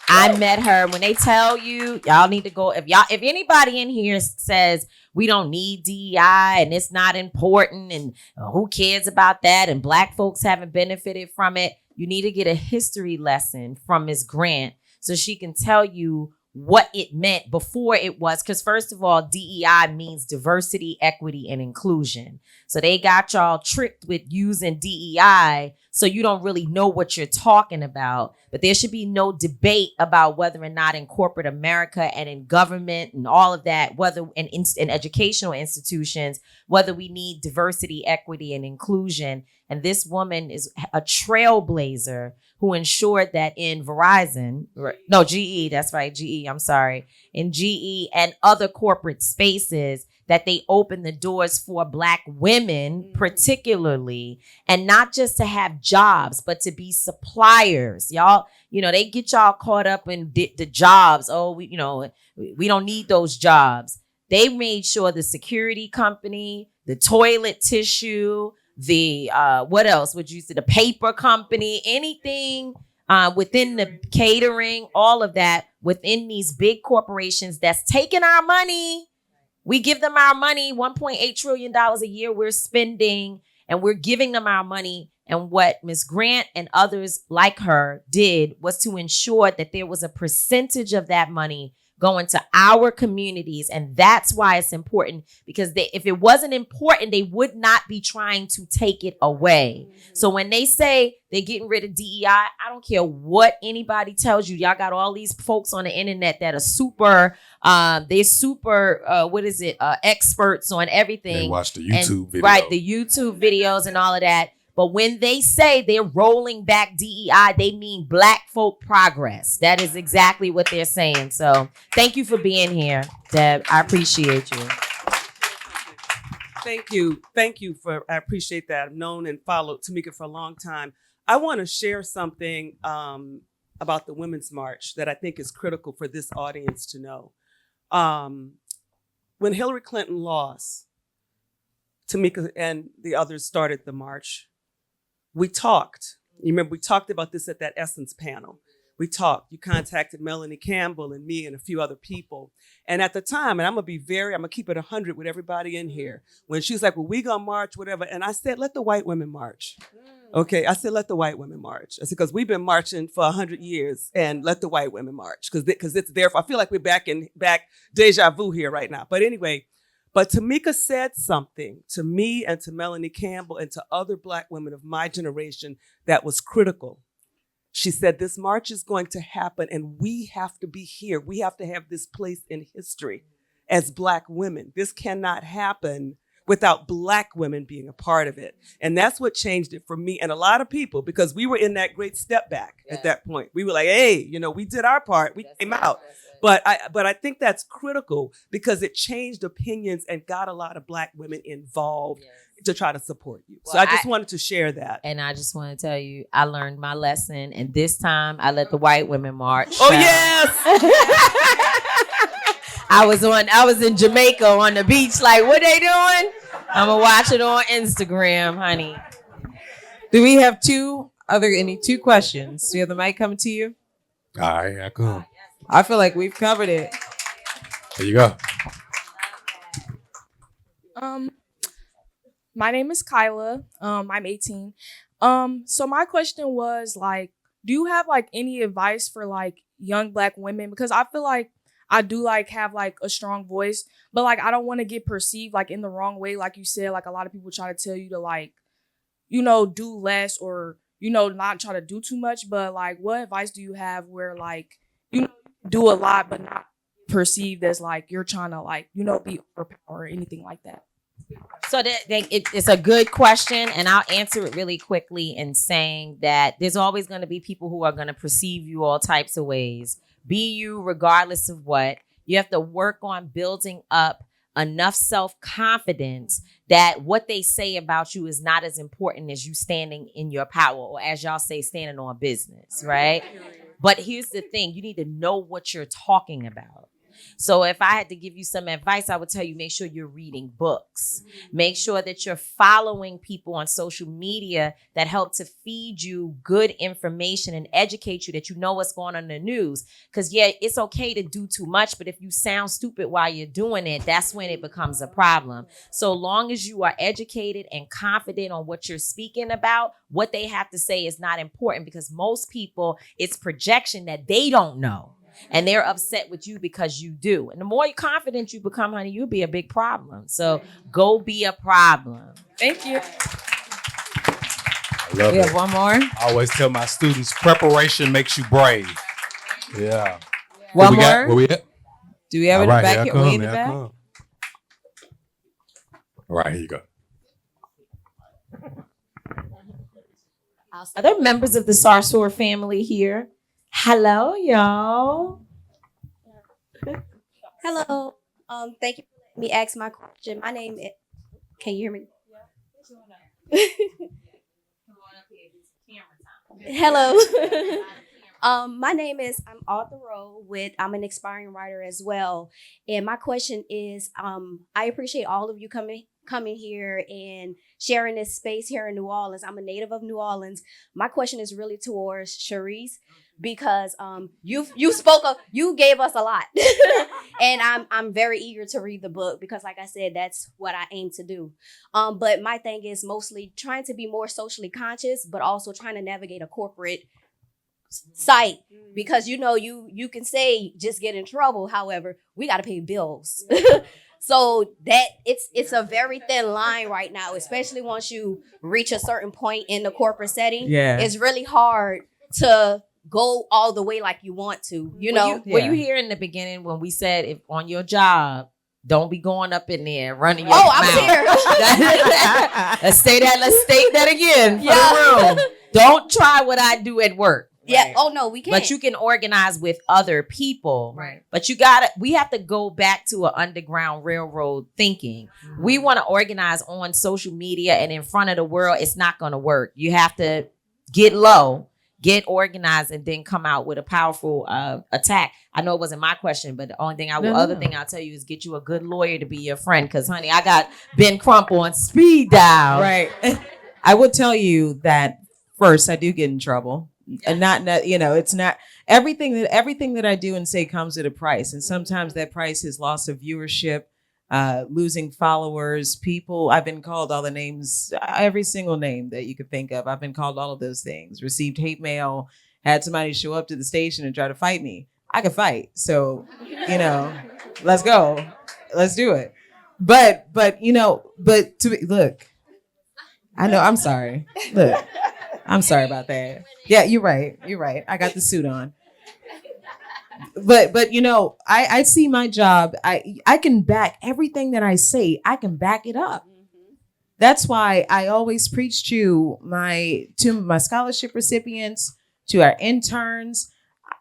I met her. When they tell you, y'all need to go. If anybody in here says we don't need DEI and it's not important and who cares about that and Black folks haven't benefited from it, you need to get a history lesson from Ms. Grant so she can tell you what it meant before it was. Because first of all, DEI means diversity, equity, and inclusion. So they got y'all tricked with using DEI so you don't really know what you're talking about. But there should be no debate about whether or not in corporate America and in government and all of that, whether in educational institutions, whether we need diversity, equity, and inclusion. And this woman is a trailblazer who ensured that in GE, that's right, GE, I'm sorry, in GE and other corporate spaces, that they open the doors for Black women, particularly, and not just to have jobs, but to be suppliers. Y'all, they get y'all caught up in the jobs. Oh, we don't need those jobs. They made sure the security company, the toilet tissue, the what else would you say? The paper company, anything within the catering, all of that, within these big corporations that's taking our money. We give them our money, $1.8 trillion a year we're spending, and we're giving them our money. And what Ms. Grant and others like her did was to ensure that there was a percentage of that money going to our communities. And that's why it's important, because if it wasn't important, they would not be trying to take it away. So when they say they're getting rid of DEI, I don't care what anybody tells you. Y'all got all these folks on the internet that are super, experts on everything. They watch the YouTube videos. Right, the YouTube videos and all of that. But when they say they're rolling back DEI, they mean Black folk progress. That is exactly what they're saying. So thank you for being here, Deb. I appreciate you. Thank you. Thank you I appreciate that. I've known and followed Tamika for a long time. I want to share something about the Women's March that I think is critical for this audience to know. When Hillary Clinton lost, Tamika and the others started the march. We talked. You remember we talked about this at that Essence panel. We talked. You contacted Melanie Campbell and me and a few other people. And at the time, and I'm gonna keep it 100 with everybody in here. When she was like, well, we gonna march, whatever. And I said, let the white women march. Okay, I said, let the white women march. I said, because we've been marching for 100 years, and let the white women march. Because it's there. I feel like we're back deja vu here right now. But anyway, but Tamika said something to me and to Melanie Campbell and to other Black women of my generation that was critical. She said, this march is going to happen and we have to be here. We have to have this place in history as Black women. This cannot happen without Black women being a part of it. And that's what changed it for me and a lot of people, because we were in that great step back at that point. We were like, hey, we did our part. We came out. But I think that's critical because it changed opinions and got a lot of Black women involved to try to support you. So I just wanted to share that. And I just want to tell you, I learned my lesson. And this time I let the white women march. Oh, yes. I was in Jamaica on the beach, like, what they doing? I'm gonna watch it on Instagram, honey. Do we have two questions? Do you have the mic coming to you? All right, I come. I feel like we've covered it. There you go. My name is Kyla. I'm 18. So my question was, like, do you have like any advice for like young Black women? Because I feel like I do like have like a strong voice, but like I don't want to get perceived like in the wrong way. Like you said, like a lot of people try to tell you to like, do less or, not try to do too much. But like, what advice do you have where like, do a lot, but not perceived as like you're trying to like, be overpowered or anything like that? So it's a good question, and I'll answer it really quickly in saying that there's always going to be people who are going to perceive you all types of ways. Be you regardless of what. You have to work on building up enough self-confidence that what they say about you is not as important as you standing in your power, or as y'all say, standing on business, right? But here's the thing. You need to know what you're talking about. So if I had to give you some advice, I would tell you, make sure you're reading books. Make sure that you're following people on social media that help to feed you good information and educate you, that you know what's going on in the news. Because, it's okay to do too much, but if you sound stupid while you're doing it, that's when it becomes a problem. So long as you are educated and confident on what you're speaking about, what they have to say is not important, because most people, it's projection that they don't know. And they're upset with you because you do. And the more confident you become, honey, you'll be a big problem. So go be a problem. Thank you. I love We it. have one more. I always tell my students, preparation makes you brave. Yeah. One Where more. where we at? Do we have it in the back here? Way in the back? All right, here you go. Are there members of the Sarsour family here? Hello, y'all. Hello. Thank you for letting me ask my question. My name is. Can you hear me? Hello. My name is I'm Arthur Rowe I'm an aspiring writer as well. And my question is, I appreciate all of you coming here and sharing this space here in New Orleans. I'm a native of New Orleans. My question is really towards Sharice, because you gave us a lot. And I'm very eager to read the book because, like I said, that's what I aim to do. But my thing is mostly trying to be more socially conscious, but also trying to navigate a corporate site, because you can say just get in trouble. However, we got to pay bills. So that it's a very thin line right now, especially once you reach a certain point in the corporate setting. Yeah. It's really hard to go all the way like you want to, Were you here in the beginning when we said, if on your job, don't be going up in there running your Oh, mouth? I'm here. Let's state that again. Yeah. For the room. Don't try what I do at work. Yeah. Right. Oh no, we can't. But you can organize with other people. Right. But we have to go back to an underground railroad thinking. Mm-hmm. We want to organize on social media and in front of the world. It's not going to work. You have to get low, get organized, and then come out with a powerful attack. I know it wasn't my question, but the only thing other thing I'll tell you is get you a good lawyer to be your friend. Because, honey, I got Ben Crump on speed dial. Right. I will tell you that first, I do get in trouble. And not it's not everything that I do and say comes at a price. And sometimes that price is loss of viewership, losing followers, people. I've been called all the names, every single name that you could think of. I've been called all of those things, received hate mail, had somebody show up to the station and try to fight me. I could fight. So, let's go. Let's do it. But look, I know, I'm sorry. Look. I'm sorry about that. Yeah, you're right. I got the suit on. But I see my job. I can back everything that I say. I can back it up. That's why I always preach to my scholarship recipients, to our interns,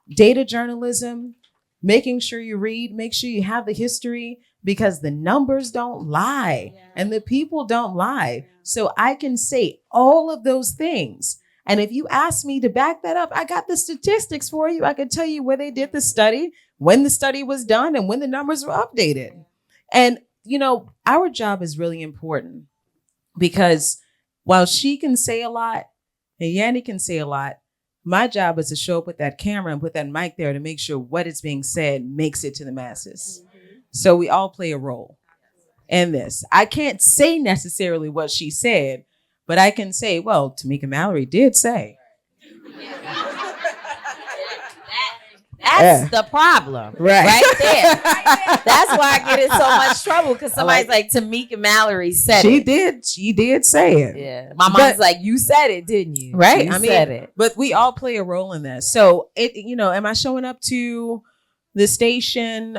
data journalism, making sure you read, make sure you have the history, because the numbers don't lie and the people don't lie. So I can say all of those things. And if you ask me to back that up, I got the statistics for you. I can tell you where they did the study, when the study was done, and when the numbers were updated. And, our job is really important, because while she can say a lot and Yanni can say a lot, my job is to show up with that camera and put that mic there to make sure what is being said makes it to the masses. So we all play a role in this. I can't say necessarily what she said, but I can say, well, Tamika Mallory did say. That's the problem. Right there. That's why I get in so much trouble, because somebody's like, Tamika Mallory said it. She did say it. Yeah. My mom's like, you said it, didn't you? Right. You said it. But we all play a role in this. So am I showing up to the station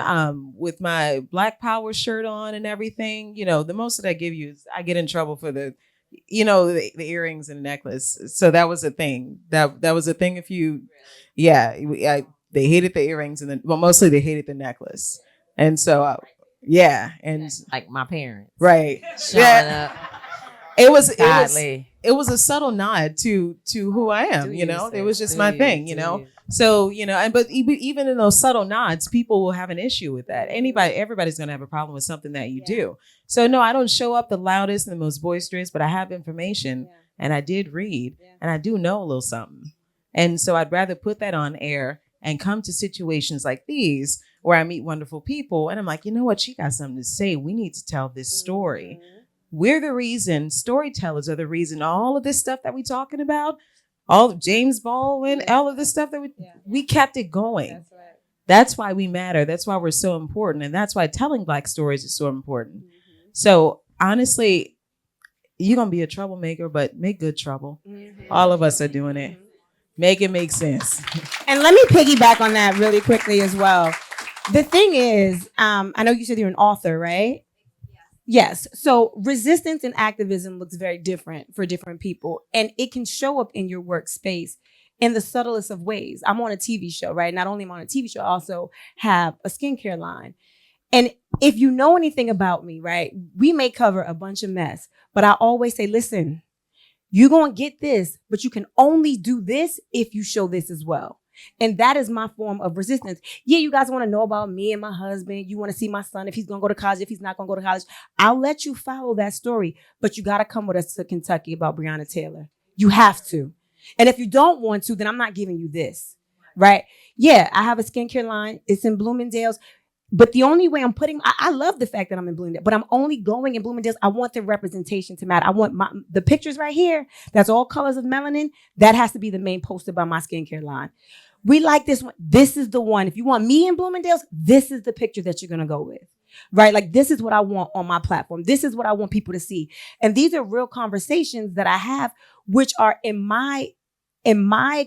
with my Black Power shirt on and everything? The most that I give you is I get in trouble for the earrings and necklace. So that was a thing. That was a thing. They hated the earrings mostly they hated the necklace. And so, and like my parents. Right. Showing up. It was a subtle nod to who I am, it was just my thing, So, but even in those subtle nods, people will have an issue with that. Everybody's going to have a problem with something that you do. So no, I don't show up the loudest and the most boisterous, but I have information and I did read and I do know a little something. And so I'd rather put that on air and come to situations like these where I meet wonderful people. And I'm like, you know what? She got something to say. We need to tell this story. We're the reason, storytellers are the reason all of this stuff that we're talking about, all of James Baldwin, all of this stuff that we kept it going. That's right. That's why we matter. That's why we're so important. And that's why telling Black stories is so important. So honestly, you're going to be a troublemaker, but make good trouble. All of us are doing it. Make it make sense. And let me piggyback on that really quickly as well. The thing is, I know you said you're an author, right? Yes. So resistance and activism looks very different for different people. And it can show up in your workspace in the subtlest of ways. I'm on a TV show, right? Not only am I on a TV show, I also have a skincare line. And if you know anything about me, right, we may cover a bunch of mess, but I always say, listen, you're going to get this, but you can only do this if you show this as well. And that is my form of resistance. Yeah, you guys want to know about me and my husband. You want to see my son, if he's going to go to college, if he's not going to go to college. I'll let you follow that story. But you got to come with us to Kentucky about Breonna Taylor. You have to. And if you don't want to, then I'm not giving you this. Right? Yeah, I have a skincare line. It's in Bloomingdale's. But the only way I'm putting, I love the fact that I'm in Bloomingdale's, but I'm only going in Bloomingdale's. I want the representation to matter. I want the pictures right here. That's all colors of melanin. That has to be the main poster by my skincare line. We like this one. This is the one. If you want me in Bloomingdale's, this is the picture that you're going to go with. Right? Like, this is what I want on my platform. This is what I want people to see. And these are real conversations that I have, which are in my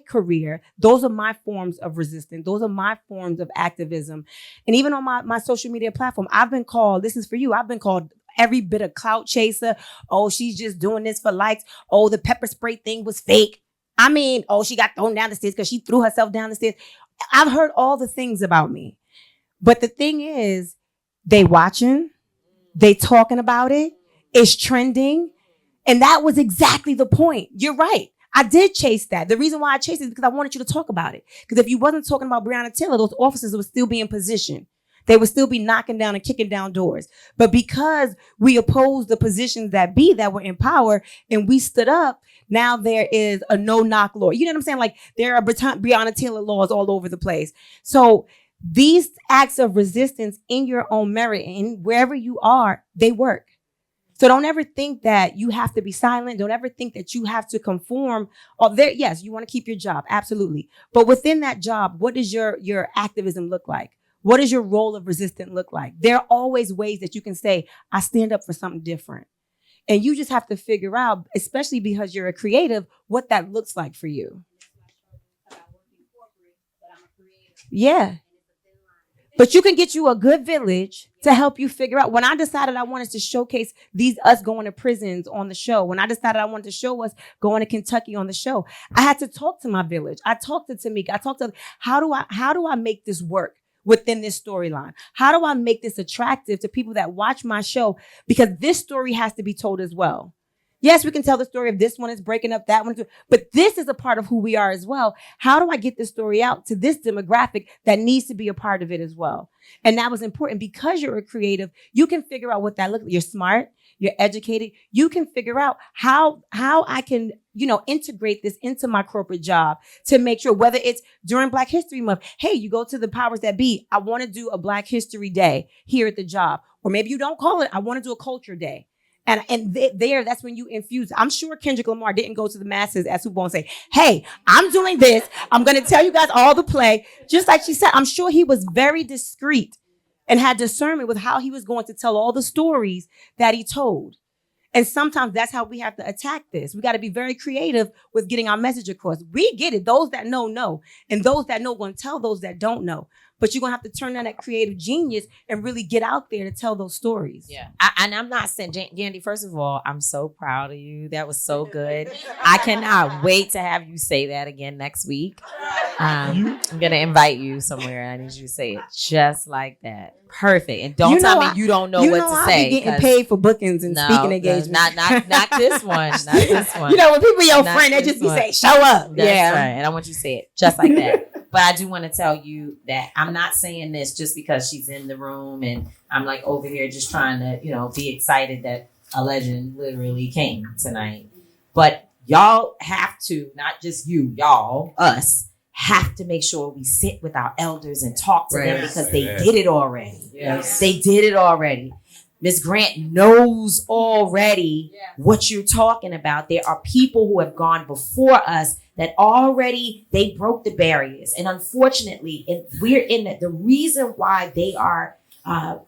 career. Those are my forms of resistance. Those are my forms of activism. And even on my social media platform, I've been called, this is for you, I've been called every bit of clout chaser. Oh, she's just doing this for likes. Oh, the pepper spray thing was fake. I mean, oh, she got thrown down the stairs because she threw herself down the stairs. I've heard all the things about me. But the thing is, they watching, they talking about it, it's trending. And that was exactly the point. You're right. I did chase that. The reason why I chased it is because I wanted you to talk about it. Because if you wasn't talking about Breonna Taylor, those officers would still be in position. They would still be knocking down and kicking down doors. But because we opposed the positions that were in power and we stood up, now there is a no-knock law. You know what I'm saying? Like, there are Breonna Taylor laws all over the place. So these acts of resistance in your own merit and wherever you are, they work. So don't ever think that you have to be silent. Don't ever think that you have to conform. Yes, you want to keep your job. Absolutely. But within that job, what does your activism look like? What does your role of resistance look like? There are always ways that you can say, I stand up for something different. And you just have to figure out, especially because you're a creative, what that looks like for you. Yeah. But you can get you a good village to help you figure out. When I decided I wanted to showcase us going to prisons on the show, when I decided I wanted to show us going to Kentucky on the show, I had to talk to my village. I talked to Tamika. I talked to, how do I make this work within this storyline? How do I make this attractive to people that watch my show? Because this story has to be told as well. Yes, we can tell the story of this one is breaking up, that one, but this is a part of who we are as well. How do I get this story out to this demographic that needs to be a part of it as well? And that was important because you're a creative. You can figure out what that looks like. You're smart, you're educated. You can figure out how I can, integrate this into my corporate job to make sure, whether it's during Black History Month, hey, you go to the powers that be. I want to do a Black History Day here at the job. Or maybe you don't call it, I want to do a culture day. And that's when you infuse. I'm sure Kendrick Lamar didn't go to the masses at Super Bowl and say, hey, I'm doing this. I'm going to tell you guys all the play. Just like she said, I'm sure he was very discreet and had discernment with how he was going to tell all the stories that he told. And sometimes that's how we have to attack this. We got to be very creative with getting our message across. We get it. Those that know. And those that know going to tell those that don't know. But you're going to have to turn on that creative genius and really get out there to tell those stories. Yeah. And I'm not saying, Gandy, first of all, I'm so proud of you. That was so good. I cannot wait to have you say that again next week. I'm going to invite you somewhere. I need you to say it just like that. Perfect. And don't tell me you don't know what to say. You be getting paid for bookings and speaking engagements. Not this one. Not this one. When people your friend, they just be saying, show up. That's right. And I want you to say it just like that. But I do want to tell you that I'm not saying this just because she's in the room and I'm like over here just trying to, be excited that a legend literally came tonight. But y'all have to, not just you, y'all, us, have to make sure we sit with our elders and talk to them because they did it already. Yes. They did it already. Ms. Grant knows already what you're talking about. There are people who have gone before us that already they broke the barriers. And unfortunately, we're in that. The reason why they are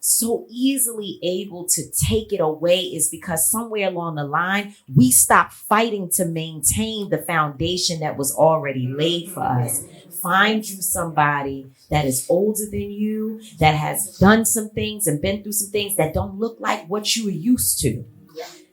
so easily able to take it away is because somewhere along the line, we stopped fighting to maintain the foundation that was already laid for us. Find you somebody that is older than you, that has done some things and been through some things that don't look like what you were used to.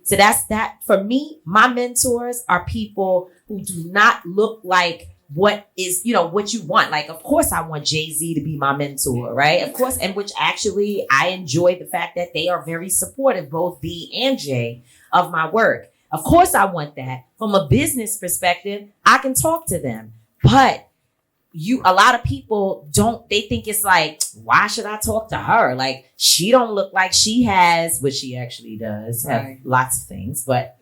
So that's that. For me, my mentors are people who do not look like what is, what you want. Like, of course, I want Jay-Z to be my mentor, right? Of course. And which actually, I enjoy the fact that they are very supportive, both B and J, of my work. Of course, I want that. From a business perspective, I can talk to them. But a lot of people they think it's like, why should I talk to her? Like, she don't look like she has, which she actually does have lots of things, but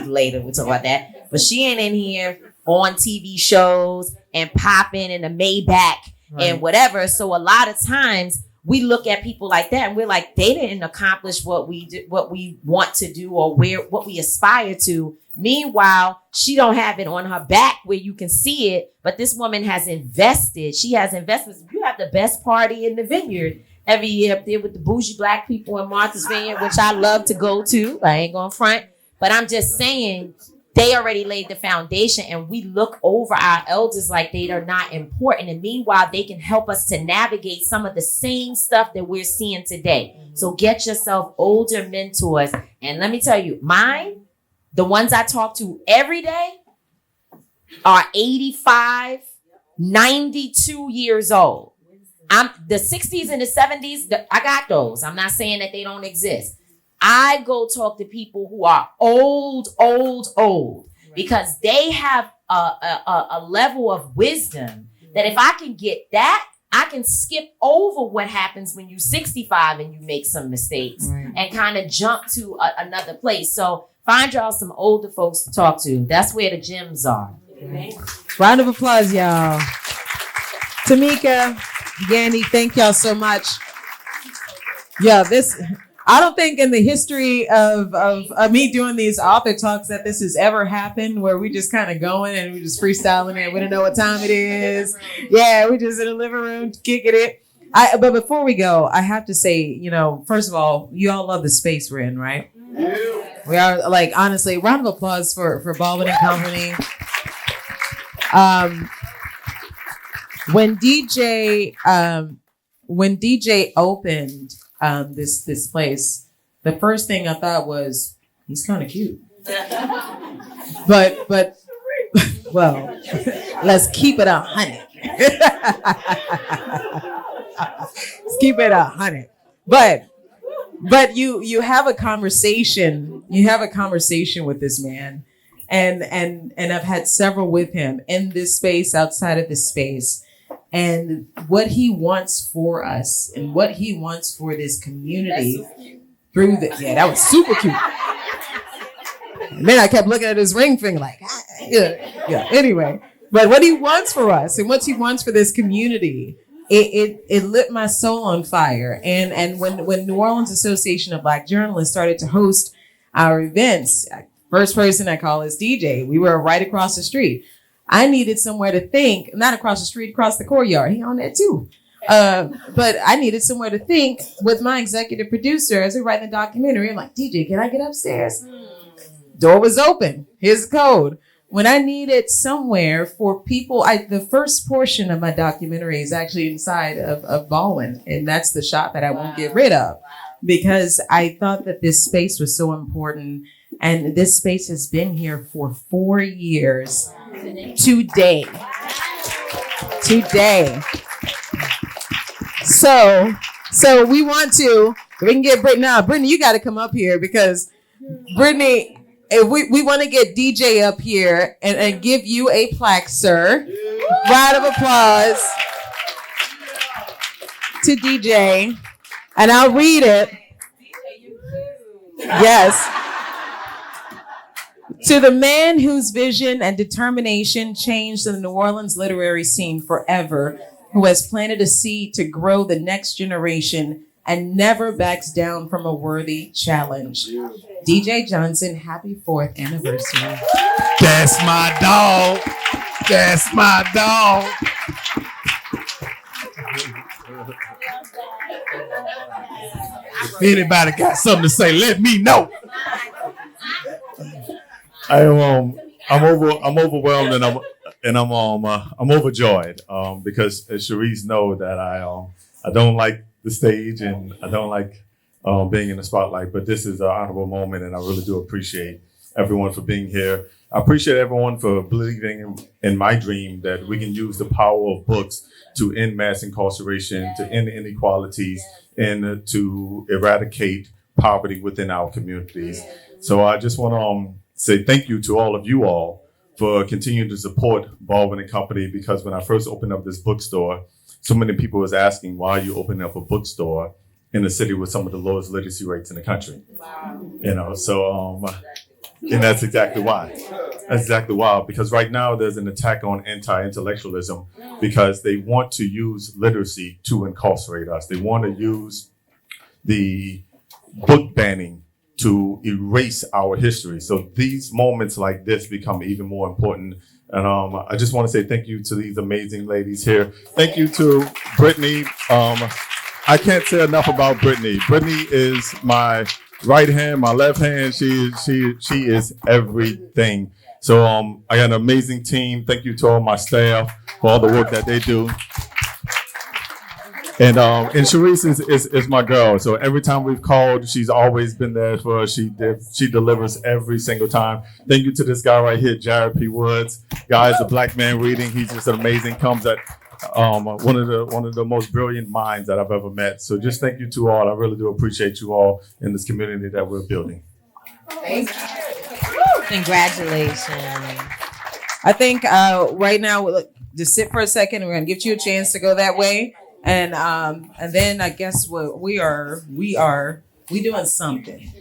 later we'll talk about that. But she ain't in here on TV shows and popping in a Maybach and whatever. So a lot of times we look at people like that and we're like, they didn't accomplish what we want to do or what we aspire to. Meanwhile, she don't have it on her back where you can see it, but this woman has invested. She has investments. You have the best party in the Vineyard every year up there with the bougie black people in Martha's Vineyard, which I love to go to. I ain't gonna front, but I'm just saying they already laid the foundation, and we look over our elders like they are not important. And meanwhile, they can help us to navigate some of the same stuff that we're seeing today. So get yourself older mentors. And let me tell you, the ones I talk to every day are 85, 92 years old. The 60s and the 70s, I got those. I'm not saying that they don't exist. I go talk to people who are old, because they have a level of wisdom that if I can get that, I can skip over what happens when you're 65 and you make some mistakes and kind of jump to another place. So find y'all some older folks to talk to. That's where the gems are. Round of applause, y'all. Tamika, Yanni, thank y'all so much. Yeah, I don't think in the history of me doing these author talks that this has ever happened where we just kind of going and we just freestyling it. We don't know what time it is. Yeah, we just in the living room kicking it. But before we go, I have to say, first of all, you all love the space we're in, right? Yeah. We are, like, honestly, round of applause for Baldwin and Company. When DJ opened this place, the first thing I thought was, he's kind of cute. but well, let's keep it 100. Let's keep it 100. But you have a conversation. You have a conversation with this man, and I've had several with him in this space, outside of this space. And what he wants for us and what he wants for this community through that was super cute. And then I kept looking at his ring finger like, yeah. Anyway, but what he wants for us and what he wants for this community, it lit my soul on fire. And when New Orleans Association of Black Journalists started to host our events, first person I call is DJ. We were right across the street. I needed somewhere to think, not across the street, across the courtyard. He on that too. But I needed somewhere to think with my executive producer as we write the documentary. I'm like, DJ, can I get upstairs? Door was open. Here's the code. When I needed somewhere for people, the first portion of my documentary is actually inside of Baldwin. And that's the shot that I won't get rid of because I thought that this space was so important. And this space has been here for 4 years. Today. So we can get Brittany now. Brittany, you got to come up here because Brittany, if we want to get DJ up here and give you a plaque, sir. Round of applause to DJ. And I'll read it. Yes. To the man whose vision and determination changed the New Orleans literary scene forever, who has planted a seed to grow the next generation and never backs down from a worthy challenge. DJ Johnson, happy 4th anniversary. That's my dog. That's my dog. If anybody got something to say, let me know. I'm overwhelmed and I'm overjoyed because as Cherise know that I don't like the stage and I don't like being in the spotlight, but this is an honorable moment and I really do appreciate everyone for being here. I appreciate everyone for believing in my dream that we can use the power of books to end mass incarceration, to end inequalities, and to eradicate poverty within our communities. So I just want to say thank you to all of you all for continuing to support Baldwin and Company, because when I first opened up this bookstore, so many people was asking, why are you opening up a bookstore in a city with some of the lowest literacy rates in the country? Wow. So, and that's exactly why. That's exactly why, because right now there's an attack on anti-intellectualism because they want to use literacy to incarcerate us. They want to use the book banning to erase our history. So these moments like this become even more important. And I just want to say thank you to these amazing ladies here. Thank you to Brittany. I can't say enough about Brittany. Brittany is my right hand, my left hand. She is everything. So I got an amazing team. Thank you to all my staff for all the work that they do. And Sharice is my girl. So every time we've called, she's always been there for us. She delivers every single time. Thank you to this guy right here, Jared P. Woods. Guy is a black man reading. He's just amazing. Comes at one of the most brilliant minds that I've ever met. So just thank you to all. I really do appreciate you all in this community that we're building. Thank you. Congratulations. I think right now, just sit for a second. We're gonna give you a chance to go that way. And then I guess what we doing something.